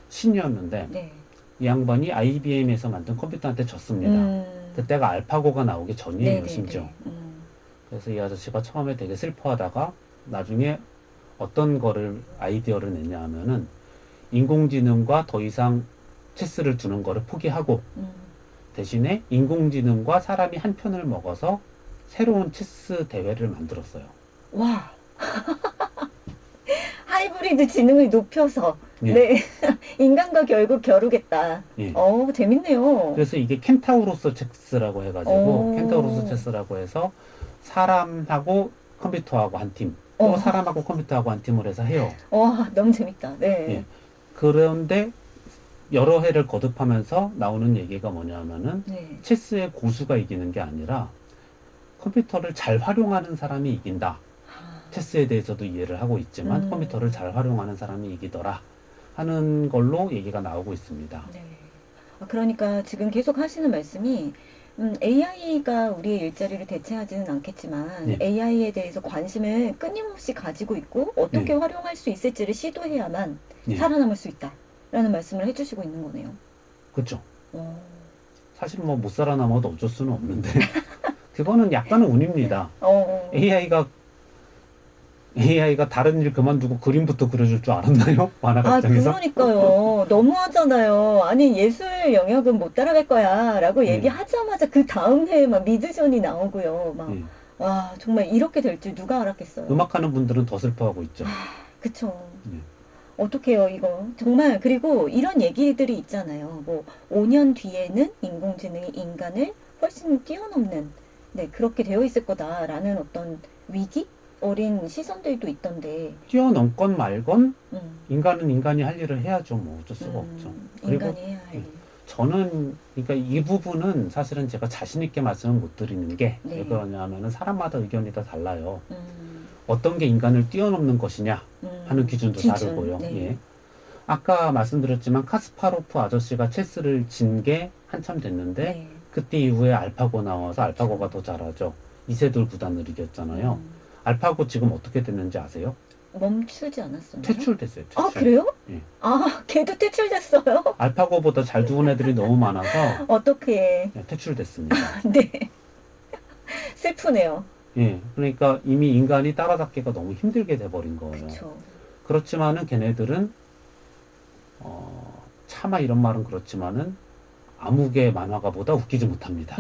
신이었는데 네. 이 양반이 IBM에서 만든 컴퓨터한테 졌습니다. 그때가 알파고가 나오기 전이에요, 네, 심지어. 네, 네. 그래서 이 아저씨가 처음에 되게 슬퍼하다가 나중에 어떤 거를 아이디어를 냈냐 하면은 인공지능과 더 이상 체스를 두는 거를 포기하고 대신에 인공지능과 사람이 한 편을 먹어서 새로운 체스 대회를 만들었어요. 와. 하이브리드 지능을 높여서 예. 네. 인간과 결국 겨루겠다. 예. 재밌네요. 그래서 이게 켄타우로스 체스라고 해가지고 오. 켄타우로스 체스라고 해서 사람하고 컴퓨터하고 한 팀, 또 사람하고 컴퓨터하고 한 팀을 해서 해요. 와, 너무 재밌다. 네. 예. 그런데 여러 해를 거듭하면서 나오는 얘기가 뭐냐면은 네. 체스의 고수가 이기는 게 아니라 컴퓨터를 잘 활용하는 사람이 이긴다. 아, 체스에 대해서도 이해를 하고 있지만 컴퓨터를 잘 활용하는 사람이 이기더라 하는 걸로 얘기가 나오고 있습니다. 네. 그러니까 지금 계속 하시는 말씀이 AI가 우리의 일자리를 대체하지는 않겠지만 네. AI에 대해서 관심을 끊임없이 가지고 있고 어떻게 활용할 수 있을지를 시도해야만 네. 살아남을 수 있다라는 말씀을 해주시고 있는 거네요. 그렇죠. 어, 사실 뭐 못 살아남아도 어쩔 수는 없는데 그거는 약간은 운입니다. 어, AI가 다른 일 그만두고 그림부터 그려줄 줄 알았나요? 만화 극장에서? 그러니까요. 너무하잖아요. 아니, 예술 영역은 못 따라갈 거야. 라고 네. 얘기하자마자 그 다음 해에 막 미드전이 나오고요. 막, 예. 와, 정말 이렇게 될 줄 누가 알았겠어요. 음악하는 분들은 더 슬퍼하고 있죠. 그쵸. 예. 어떡해요, 이거. 정말, 그리고 이런 얘기들이 있잖아요. 뭐, 5년 뒤에는 인공지능이 인간을 훨씬 뛰어넘는, 네, 그렇게 되어 있을 거다라는 어떤 위기? 어린 시선들도 있던데, 뛰어넘건 말건 음, 인간은 인간이 할 일을 해야죠. 뭐 어쩔 수가 없죠. 그리고 인간이 해야 할 일. 저는 그러니까 이 부분은 사실은 제가 자신 있게 말씀을 못 드리는 게 네. 왜 그러냐면은 사람마다 의견이 다 달라요. 음, 어떤 게 인간을 뛰어넘는 것이냐 하는 기준도 기준, 다르고요. 네. 예. 아까 말씀드렸지만 카스파로프 아저씨가 체스를 진 게 한참 됐는데 네. 그때 이후에 알파고 나와서 알파고가 더 잘하죠. 이세돌 구단을 이겼잖아요. 알파고 지금 어떻게 됐는지 아세요? 멈추지 않았었나요? 퇴출됐어요. 퇴출. 아, 그래요? 예. 아, 걔도 퇴출됐어요? 알파고보다 잘 두는 애들이 너무 많아서 어떻게. 퇴출됐습니다. 네. 슬프네요. 예, 그러니까 이미 인간이 따라잡기가 너무 힘들게 돼버린 거예요. 그쵸. 그렇지만은 걔네들은 차마 이런 말은 그렇지만은 암흑의 만화가보다 웃기지 못합니다.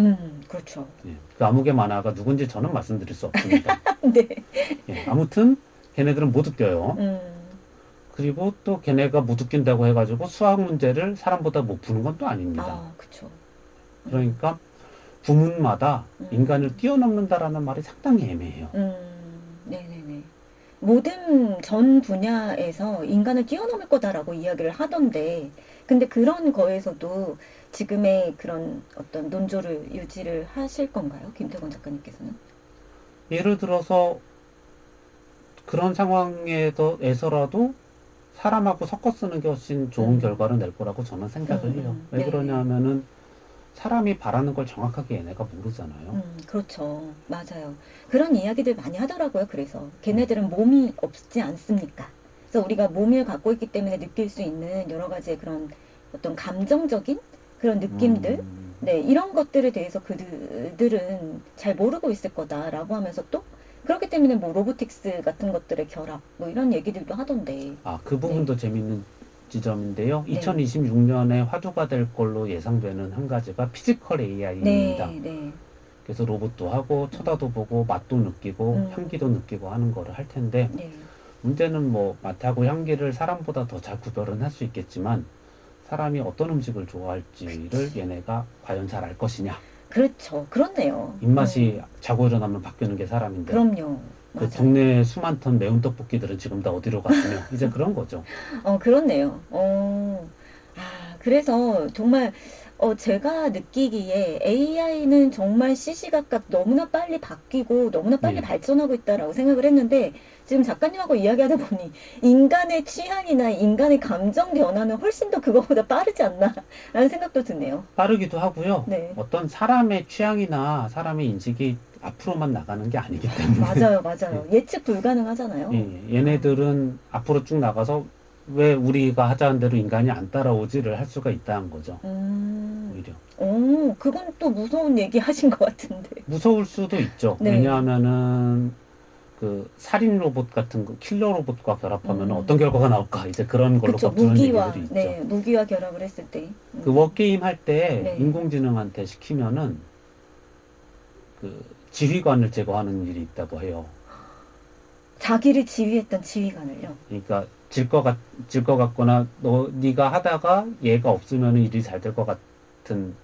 그렇죠. 예, 그 암흑의 만화가 누군지 저는 말씀드릴 수 없습니다. 네. 예, 아무튼 걔네들은 못 웃겨요. 그리고 또 걔네가 못 웃긴다고 해가지고 수학 문제를 사람보다 못 푸는 건 또 아닙니다. 아, 그쵸. 그러니까 부문마다 인간을 뛰어넘는다라는 말이 상당히 애매해요. 네네네. 모든 전 분야에서 인간을 뛰어넘을 거다라고 이야기를 하던데, 근데 그런 거에서도 지금의 그런 어떤 논조를 유지를 하실 건가요? 김태권 작가님께서는? 예를 들어서 그런 상황에서라도 사람하고 섞어 쓰는 게 훨씬 좋은 결과를 낼 거라고 저는 생각을 해요. 왜 네. 그러냐면은 사람이 바라는 걸 정확하게 얘네가 모르잖아요. 그렇죠. 맞아요. 그런 이야기들 많이 하더라고요. 그래서 걔네들은 몸이 없지 않습니까? 그래서 우리가 몸을 갖고 있기 때문에 느낄 수 있는 여러 가지의 그런 어떤 감정적인 그런 느낌들, 네, 이런 것들에 대해서 그들은 잘 모르고 있을 거다라고 하면서 또 그렇기 때문에 뭐 로보틱스 같은 것들의 결합, 뭐 이런 얘기들도 하던데. 그 부분도 재밌는 지점인데요. 네. 2026년에 화두가 될 걸로 예상되는 한 가지가 피지컬 AI입니다. 네. 그래서 로봇도 하고 쳐다도 보고 맛도 느끼고 향기도 느끼고 하는 거를 할 텐데 네. 문제는 뭐 맛하고 향기를 사람보다 더 잘 구별은 할 수 있겠지만 사람이 어떤 음식을 좋아할지를 얘네가 과연 잘 알 것이냐. 그렇죠. 그렇네요. 입맛이 자고 일어나면 바뀌는 게 사람인데 그럼요. 그 맞아요. 동네에 수만 ton 매운 떡볶이들은 지금 다 어디로 갔으며 이제 그런 거죠. 그렇네요. 그래서 정말 제가 느끼기에 AI는 정말 시시각각 너무나 빨리 바뀌고 너무나 빨리 네. 발전하고 있다라고 생각을 했는데 지금 작가님하고 이야기하다 보니 인간의 취향이나 인간의 감정 변화는 훨씬 더 그거보다 빠르지 않나라는 생각도 드네요. 빠르기도 하고요. 네. 어떤 사람의 취향이나 사람의 인식이 앞으로만 나가는 게 아니기 때문에 맞아요. 예측 불가능하잖아요. 예, 얘네들은 앞으로 쭉 나가서 왜 우리가 하자는 대로 인간이 안 따라오지를 할 수가 있다는 거죠. 오히려. 그건 또 무서운 얘기 하신 것 같은데. 무서울 수도 있죠. 네. 왜냐하면은 그 살인 로봇 같은 거 킬러 로봇과 결합하면 어떤 결과가 나올까 이제 그런 걸로 그쵸, 겁주는 무기와, 얘기들이 있죠. 네, 무기와 결합을 했을 때. 그 워게임 할 때 네. 인공지능한테 시키면은 그 지휘관을 제거하는 일이 있다고 해요. 자기를 지휘했던 지휘관을요. 그러니까 질 것 같거나 네가 하다가 얘가 없으면 일이 잘 될 것 같은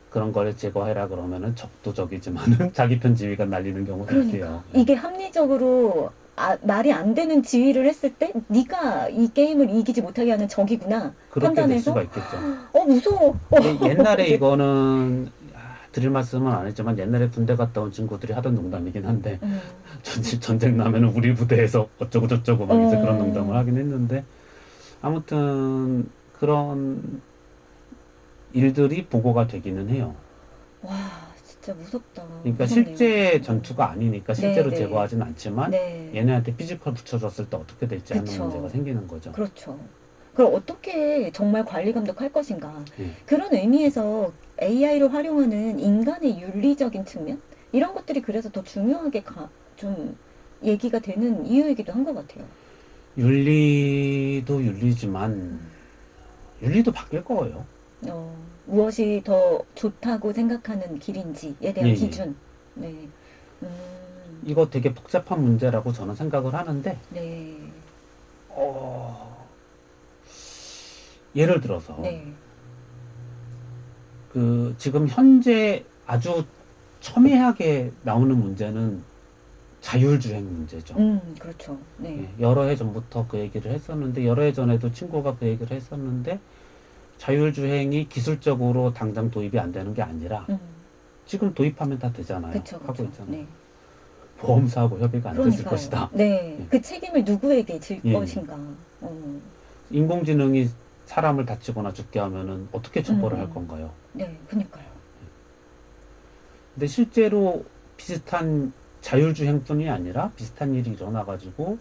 그런 걸 제거해라 그러면은 적도 적이지만은 자기 편 지휘가 날리는 경우도 그러니까 있대요. 이게 합리적으로 말이 안 되는 지휘를 했을 때 네가 이 게임을 이기지 못하게 하는 적이구나 그렇게 될 판단해서 수가 있겠죠. 무서워. 근데 옛날에 이거는 드릴 말씀은 안 했지만 옛날에 군대 갔다 온 친구들이 하던 농담이긴 한데 전쟁 나면은 우리 부대에서 어쩌고 저쩌고 막 이제 그런 농담을 하긴 했는데 아무튼 그런 일들이 보고가 되기는 해요. 와 진짜 무섭다. 그러니까 무섭네요. 실제 전투가 아니니까 실제로 네, 네. 제거하진 않지만 네. 얘네한테 피지컬 붙여줬을 때 어떻게 될지 하는 그쵸. 문제가 생기는 거죠. 그렇죠. 그걸 어떻게 정말 관리 감독할 것인가. 예. 그런 의미에서 AI를 활용하는 인간의 윤리적인 측면 이런 것들이 그래서 더 중요하게 좀 얘기가 되는 이유이기도 한 것 같아요. 윤리도 윤리지만 윤리도 바뀔 거예요. 무엇이 더 좋다고 생각하는 길인지에 대한 예, 예. 기준. 네. 이거 되게 복잡한 문제라고 저는 생각을 하는데 네. 예를 들어서 네. 그 지금 현재 아주 첨예하게 나오는 문제는 자율주행 문제죠. 그렇죠. 네. 예, 여러 해 전부터 그 얘기를 했었는데 여러 해 전에도 친구가 그 얘기를 했었는데 자율주행이 기술적으로 당장 도입이 안 되는 게 아니라 지금 도입하면 다 되잖아요. 그쵸, 하고 그쵸. 있잖아요. 네. 보험사하고 협의가 안 됐을 그러니까요. 것이다. 네. 예. 그 책임을 누구에게 질 예. 것인가. 인공지능이 사람을 다치거나 죽게 하면은 어떻게 처벌을 할 건가요? 네, 그니까요. 근데 실제로 비슷한 자율주행뿐이 아니라 비슷한 일이 일어나가지고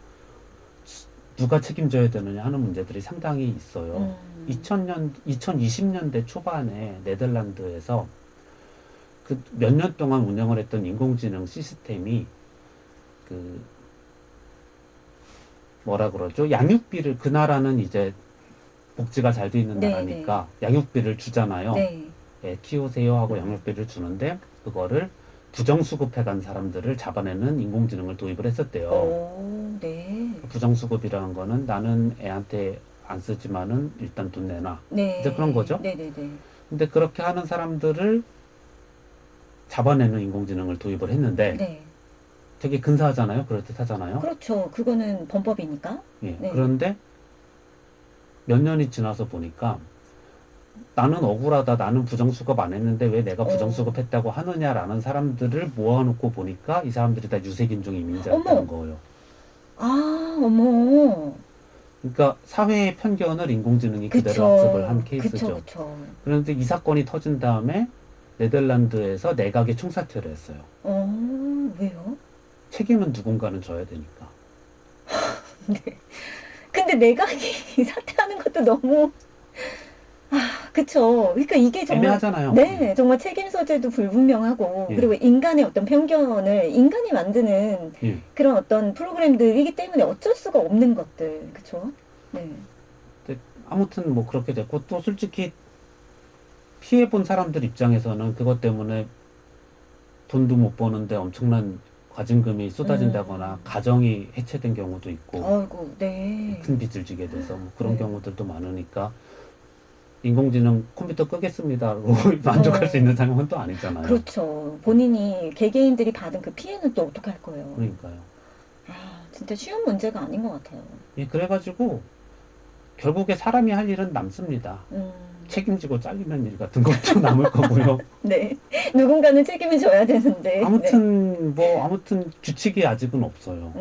누가 책임져야 되느냐 하는 문제들이 상당히 있어요. 2020년대 초반에 네덜란드에서 그 몇 년 동안 운영을 했던 인공지능 시스템이 그 뭐라 그러죠? 양육비를 그 나라는 이제 복지가 잘 돼 있는 네, 나라니까 양육비를 주잖아요. 네. 애 키우세요 하고 양육비를 주는데 그거를 부정수급해간 사람들을 잡아내는 인공지능을 도입을 했었대요. 네. 부정수급이라는 거는 나는 애한테 안 쓰지만은 일단 돈 내놔. 네. 이제 그런 거죠. 네네네. 근데 그렇게 하는 사람들을 잡아내는 인공지능을 도입을 했는데 네. 되게 근사하잖아요. 그럴듯하잖아요. 그렇죠. 그거는 범법이니까. 예. 네. 그런데 몇 년이 지나서 보니까 나는 억울하다. 나는 부정수급 안 했는데 왜 내가 부정수급했다고 하느냐라는 사람들을 모아놓고 보니까 이 사람들이 다 유색인종 이민자였다는 거예요. 어머. 그러니까 사회의 편견을 인공지능이 그대로 그쵸. 학습을 한 케이스죠. 그쵸. 그런데 이 사건이 터진 다음에 네덜란드에서 내각이 총사퇴를 했어요. 왜요? 책임은 누군가는 져야 되니까. 네. 근데 내각이 사퇴하는 것도 너무 그쵸. 그러니까 이게 정말 애매하잖아요. 네, 정말 책임 소재도 불분명하고 예. 그리고 인간의 어떤 편견을 인간이 만드는 예. 그런 어떤 프로그램들이기 때문에 어쩔 수가 없는 것들, 그쵸? 네. 아무튼 뭐 그렇게 됐고 또 솔직히 피해본 사람들 입장에서는 그것 때문에 돈도 못 버는데 엄청난 과징금이 쏟아진다거나 가정이 해체된 경우도 있고 아이고, 네. 큰 빚을 지게 돼서 뭐 그런 네. 경우들도 많으니까 인공지능 컴퓨터 끄겠습니다로 만족할 수 있는 상황은 또 아니잖아요. 그렇죠. 본인이 개개인들이 받은 그 피해는 또 어떻게 할 거예요? 그러니까요. 진짜 쉬운 문제가 아닌 것 같아요. 예, 그래가지고 결국에 사람이 할 일은 남습니다. 책임지고 잘리는 일 같은 것도 남을 거고요. 네. 누군가는 책임을 져야 되는데. 아무튼 규칙이 아직은 없어요.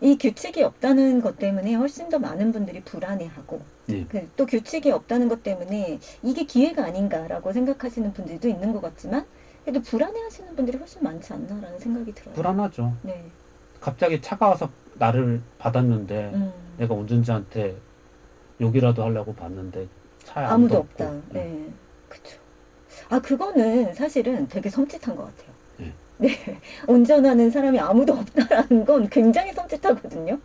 이 규칙이 없다는 것 때문에 훨씬 더 많은 분들이 불안해하고 예. 또 규칙이 없다는 것 때문에 이게 기회가 아닌가라고 생각하시는 분들도 있는 것 같지만 그래도 불안해하시는 분들이 훨씬 많지 않나라는 생각이 들어요. 불안하죠. 네. 갑자기 차가 와서 나를 받았는데 내가 운전자한테 욕이라도 하려고 봤는데 차에 아무도 없고. 없다. 네. 그쵸. 그거는 사실은 되게 섬찟한 것 같아요. 네. 네. 운전하는 사람이 아무도 없다라는 건 굉장히 섬찟하거든요.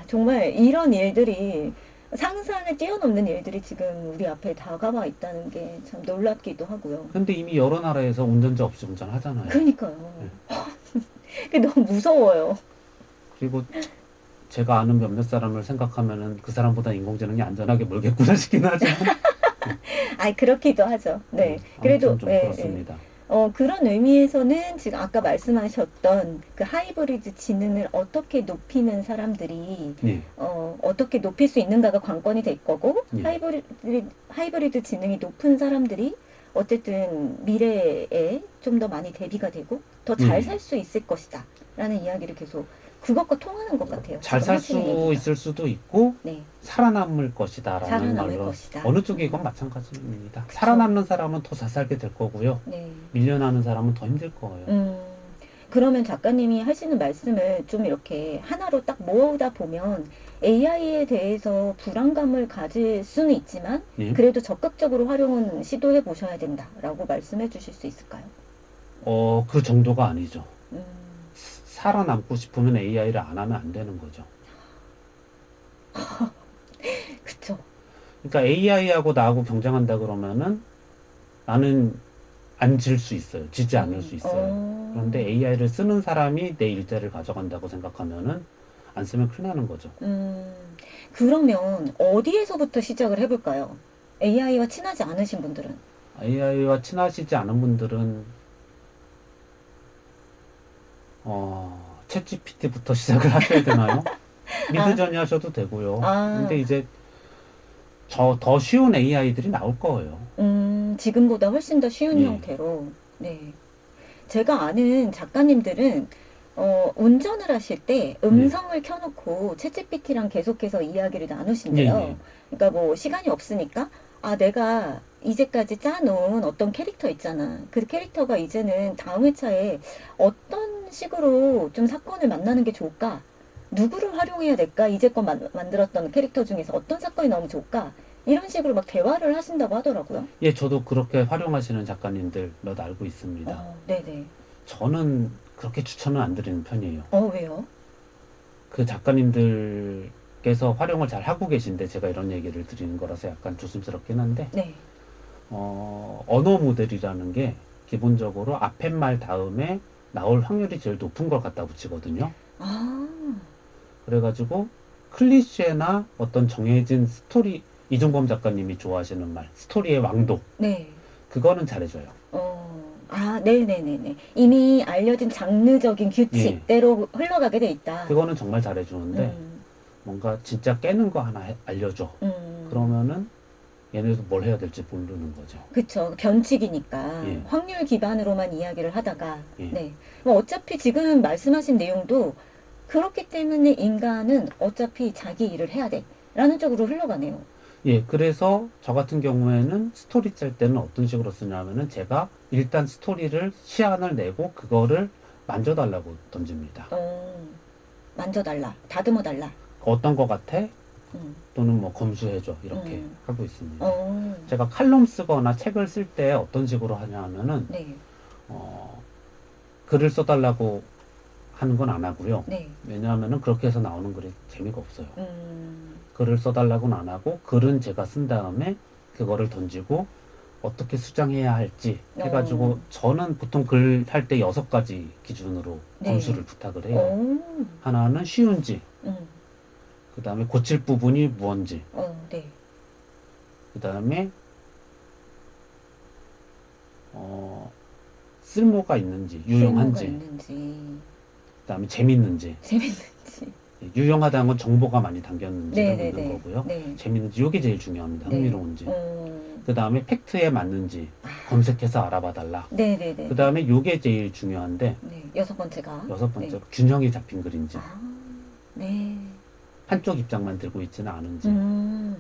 정말 이런 일들이 상상을 뛰어넘는 일들이 지금 우리 앞에 다가와 있다는 게 참 놀랍기도 하고요. 근데 이미 여러 나라에서 운전자 없이 운전하잖아요. 그러니까요. 그게 너무 무서워요. 그리고 제가 아는 몇몇 사람을 생각하면은 그 사람보다 인공지능이 안전하게 멀겠구나 싶긴 하지만 그렇기도 하죠. 네. 그래도 좀 그렇습니다. 그런 의미에서는 지금 아까 말씀하셨던 그 하이브리드 지능을 어떻게 높이는 사람들이 예. 어떻게 높일 수 있는가가 관건이 될 거고, 예. 하이브리드 지능이 높은 사람들이 어쨌든 미래에 좀 더 많이 대비가 되고 더 잘 살 수 있을 것이다 라는 이야기를 계속 그것과 통하는 것 같아요. 잘 지금 살 수 하시는 얘기가. 있을 수도 있고 네, 살아남을 것이다라는 살아남을 말로 것이다. 어느 쪽이 이건 마찬가지입니다. 그쵸. 살아남는 사람은 더 잘 살게 될 거고요. 네. 밀려나는 사람은 더 힘들 거예요. 그러면 작가님이 하시는 말씀을 좀 이렇게 하나로 딱 모으다 보면 AI에 대해서 불안감을 가질 수는 있지만 예. 그래도 적극적으로 활용은 시도해 보셔야 된다라고 말씀해 주실 수 있을까요? 그 정도가 아니죠. 음, 살아남고 싶으면 AI를 안 하면 안 되는 거죠. 그쵸. 그러니까 AI하고 나하고 경쟁한다 그러면은 나는 안 질 수 있어요. 지지 않을 수 있어요. 그런데 AI를 쓰는 사람이 내 일자리를 가져간다고 생각하면은 안 쓰면 큰일 나는 거죠. 그러면 어디에서부터 시작을 해볼까요? AI와 친하지 않으신 분들은? AI와 친하시지 않은 분들은 챗GPT부터 시작을 하셔야 되나요? 미드저니 하셔도 되고요. 근데 이제 더 쉬운 AI들이 나올 거예요. 지금보다 훨씬 더 쉬운 예. 형태로. 네. 제가 아는 작가님들은 운전을 하실 때 음성을 켜놓고 챗GPT랑 계속해서 이야기를 나누신대요. 예, 예. 그러니까 뭐 시간이 없으니까 내가 이제까지 짜놓은 어떤 캐릭터 있잖아. 그 캐릭터가 이제는 다음 회차에 어떤 식으로 좀 사건을 만나는 게 좋을까? 누구를 활용해야 될까? 이제껏 만들었던 캐릭터 중에서 어떤 사건이 너무 좋을까? 이런 식으로 막 대화를 하신다고 하더라고요. 예, 저도 그렇게 활용하시는 작가님들 몇 알고 있습니다. 네네. 저는 그렇게 추천은 안 드리는 편이에요. 왜요? 그 작가님들께서 활용을 잘 하고 계신데 제가 이런 얘기를 드리는 거라서 약간 조심스럽긴 한데 네. 언어 모델이라는 게 기본적으로 앞에 말 다음에 나올 확률이 제일 높은 걸 갖다 붙이거든요. 그래가지고 클리셰나 어떤 정해진 스토리, 이종범 작가님이 좋아하시는 말, 스토리의 왕도. 네. 그거는 잘해줘요. 네네네네. 이미 알려진 장르적인 규칙대로 흘러가게 돼 있다. 그거는 정말 잘해주는데 뭔가 진짜 깨는 거 하나 알려줘. 그러면은 얘네도 뭘 해야 될지 모르는 거죠. 그쵸. 변칙이니까. 예. 확률 기반으로만 이야기를 하다가. 예. 네. 뭐 어차피 지금 말씀하신 내용도 그렇기 때문에 인간은 어차피 자기 일을 해야 돼. 라는 쪽으로 흘러가네요. 예, 그래서 저 같은 경우에는 스토리 짤 때는 어떤 식으로 쓰냐면은 제가 일단 스토리를 시안을 내고 그거를 만져달라고 던집니다. 만져달라. 다듬어달라. 어떤 거 같아? 음. 또는 뭐 검수해줘. 이렇게 하고 있습니다. 어, 제가 칼럼 쓰거나 책을 쓸 때 어떤 식으로 하냐 하면은 네. 글을 써달라고 하는 건 안 하고요. 네. 왜냐하면은 그렇게 해서 나오는 글이 재미가 없어요. 음, 글을 써달라고는 안 하고 글은 제가 쓴 다음에 그거를 던지고 어떻게 수정해야 할지 해가지고 저는 보통 글 할 때 6가지 기준으로 네. 검수를 부탁을 해요. 오, 하나는 쉬운지, 음, 그 다음에 고칠 부분이 무언지, 네. 그 다음에 쓸모가 있는지, 유용한지, 쓸모가 있는지, 그 다음에 재밌는지. 재밌는지. 유용하다는 건 정보가 많이 담겼는지를 네네네. 묻는 거고요. 네. 재밌는지, 이게 제일 중요합니다. 네. 흥미로운지. 그 다음에 팩트에 맞는지 검색해서 알아봐 달라. 네네네. 그 다음에 요게 제일 중요한데 네. 6번째가. 6번째 네. 균형이 잡힌 글인지 네. 한쪽 입장만 들고 있지는 않은지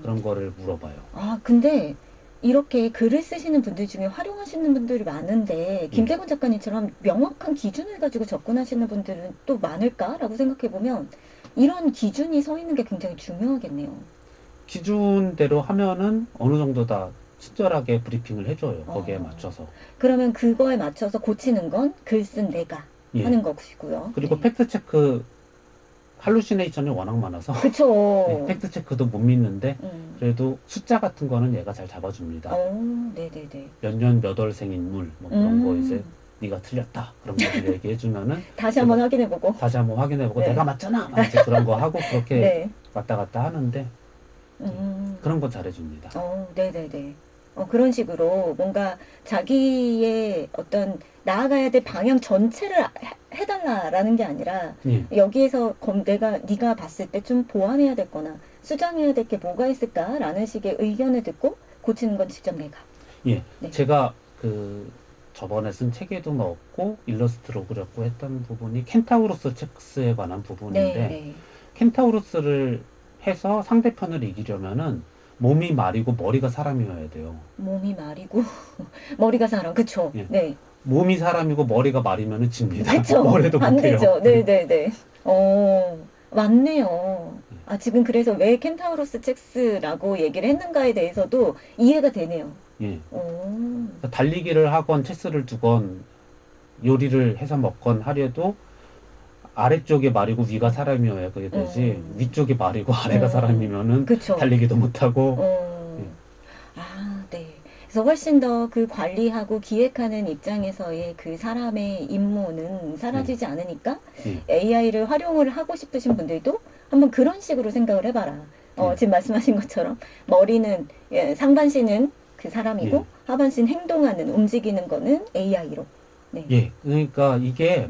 그런 거를 물어봐요. 근데 이렇게 글을 쓰시는 분들 중에 활용하시는 분들이 많은데 김태곤 작가님처럼 명확한 기준을 가지고 접근하시는 분들은 또 많을까라고 생각해 보면 이런 기준이 서 있는 게 굉장히 중요하겠네요. 기준대로 하면은 어느 정도 다 친절하게 브리핑을 해줘요. 거기에 맞춰서. 그러면 그거에 맞춰서 고치는 건 글 쓴 내가 예. 하는 것이고요. 그리고 네. 팩트체크 할루시네이션이 워낙 많아서 그쵸. 네, 팩트체크도 못 믿는데 음. 그래도 숫자 같은 거는 얘가 잘 잡아줍니다. 네네네. 몇 년 몇 월생 인물 뭐 그런 거 이제 네가 틀렸다 그런 거를 얘기해주면은 다시 한번 확인해보고. 다시 한번 확인해보고 네. 내가 맞잖아 막 이제 그런 거 하고 그렇게 네. 왔다 갔다 하는데 음. 그런 거 잘해줍니다. 네네네. 그런 식으로 뭔가 자기의 어떤 나아가야 될 방향 전체를 해달라라는 게 아니라 예. 여기에서 네가 봤을 때 좀 보완해야 될 거나 수정해야 될 게 뭐가 있을까라는 식의 의견을 듣고 고치는 건 직접 내가. 예. 네. 제가 저번에 쓴 책에도 넣었고 일러스트로 그렸고 했던 부분이 켄타우로스 첵스에 관한 부분인데 네. 켄타우로스를 해서 상대편을 이기려면은 몸이 말이고 머리가 사람이어야 돼요. 몸이 말이고 머리가 사람. 그쵸? 예. 네. 몸이 사람이고 머리가 말이면은 집니다. 그쵸? 뭐래도 안 못해요. 되죠. 네네네. 맞네요. 지금 그래서 왜 켄타우로스 첵스라고 얘기를 했는가에 대해서도 이해가 되네요. 예. 오. 달리기를 하건 체스를 두건 요리를 해서 먹건 하려도 아래쪽이 말이고 위가 사람이어야 그게 되지 위쪽이 말이고 아래가 사람이면은 그쵸. 달리기도 못하고 네. 그래서 훨씬 더 그 관리하고 기획하는 입장에서의 그 사람의 임무는 사라지지 않으니까 AI를 활용을 하고 싶으신 분들도 한번 그런 식으로 생각을 해봐라. 지금 말씀하신 것처럼 머리는 상반신은 그 사람이고 하반신 행동하는 움직이는 거는 AI로. 네. 예, 그러니까 이게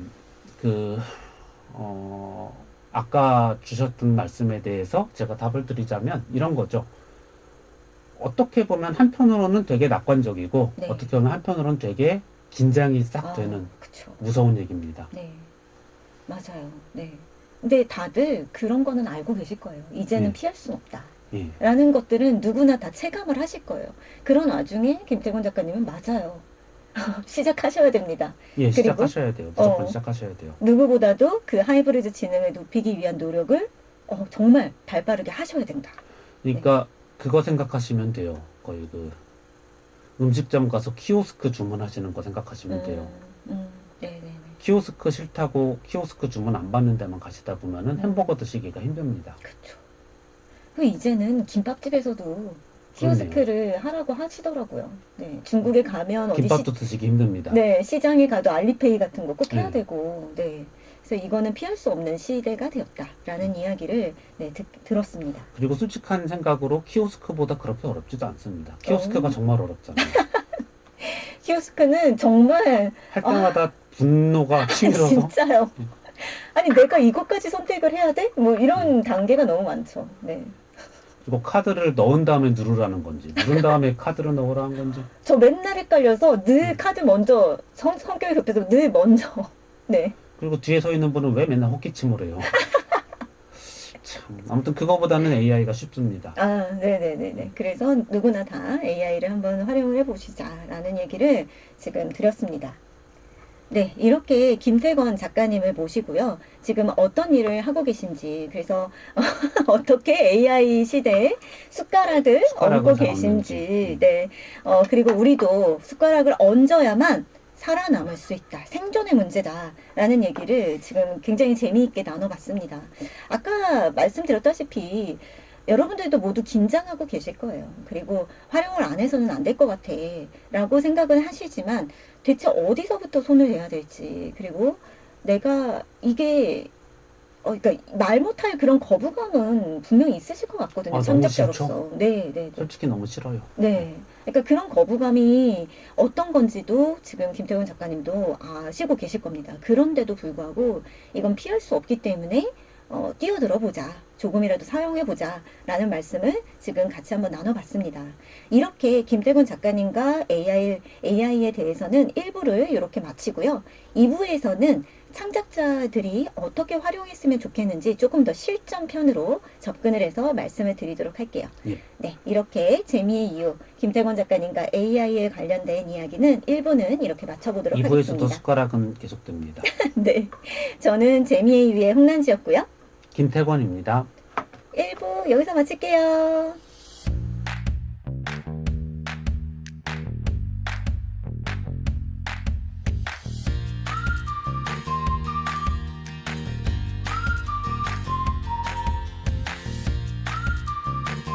아까 주셨던 말씀에 대해서 제가 답을 드리자면 이런 거죠. 어떻게 보면 한편으로는 되게 낙관적이고 네. 어떻게 보면 한편으로는 되게 긴장이 싹 되는 그쵸. 무서운 얘기입니다. 네, 맞아요. 네. 근데 다들 그런 거는 알고 계실 거예요. 이제는 피할 수 없다. 라는 것들은 누구나 다 체감을 하실 거예요. 그런 와중에 김태곤 작가님은 맞아요. 시작하셔야 됩니다. 예, 시작하셔야 돼요. 무조건 시작하셔야 돼요. 누구보다도 그 하이브리드 지능을 높이기 위한 노력을 정말 발빠르게 하셔야 된다. 그러니까 그거 생각하시면 돼요. 거의 음식점 가서 키오스크 주문하시는 거 생각하시면 돼요. 네네네. 키오스크 싫다고 키오스크 주문 안 받는 데만 가시다 보면은 햄버거 드시기가 힘듭니다. 그렇죠. 그 이제는 김밥집에서도 키오스크를 하라고 하시더라고요. 네, 중국에 가면 김밥도 드시기 힘듭니다. 네, 시장에 가도 알리페이 같은 거 꼭 해야 되고, 네. 그래서 이거는 피할 수 없는 시대가 되었다라는 이야기를 들었습니다. 그리고 솔직한 생각으로 키오스크보다 그렇게 어렵지도 않습니다. 키오스크가 정말 어렵잖아요. 키오스크는 정말 할 때마다 분노가 치밀어서 진짜요. 아니 내가 이것까지 선택을 해야 돼? 뭐 이런 단계가 너무 많죠. 네. 그리고 카드를 넣은 다음에 누르라는 건지 누른 다음에 카드를 넣으라는 건지 저 맨날 헷갈려서 늘 카드 먼저 성격이 급해서 늘 먼저 네. 그리고 뒤에 서 있는 분은 왜 맨날 헛기침을 해요? 참 아무튼 그거보다는 AI가 쉽습니다. 네네네네. 그래서 누구나 다 AI를 한번 활용을 해보시자라는 얘기를 지금 드렸습니다. 네, 이렇게 김태건 작가님을 모시고요. 지금 어떤 일을 하고 계신지, 그래서 어떻게 AI 시대에 숟가락을 얹고 계신지, 네, 그리고 우리도 숟가락을 얹어야만 살아남을 수 있다. 생존의 문제다라는 얘기를 지금 굉장히 재미있게 나눠봤습니다. 아까 말씀드렸다시피 여러분들도 모두 긴장하고 계실 거예요. 그리고 활용을 안 해서는 안 될 것 같아 라고 생각을 하시지만 대체 어디서부터 손을 대야 될지, 그리고 내가 이게 그러니까 말 못할 그런 거부감은 분명히 있으실 것 같거든요. 창작자로서. 네. 솔직히 너무 싫어요. 네. 그러니까 그런 거부감이 어떤 건지도 지금 김태훈 작가님도 아시고 계실 겁니다. 그런데도 불구하고 이건 피할 수 없기 때문에 뛰어들어 보자. 조금이라도 사용해 보자. 라는 말씀을 지금 같이 한번 나눠봤습니다. 이렇게 김태곤 작가님과 AI에 대해서는 1부를 이렇게 마치고요. 2부에서는 창작자들이 어떻게 활용했으면 좋겠는지 조금 더 실전편으로 접근을 해서 말씀을 드리도록 할게요. 네, 이렇게 재미의 이유, 김태곤 작가님과 AI에 관련된 이야기는 1부는 이렇게 마쳐보도록 하겠습니다. 2부에서도 숟가락은 계속됩니다. 네, 저는 재미의 이유의 홍란지였고요. 김태권입니다. 1부 여기서 마칠게요.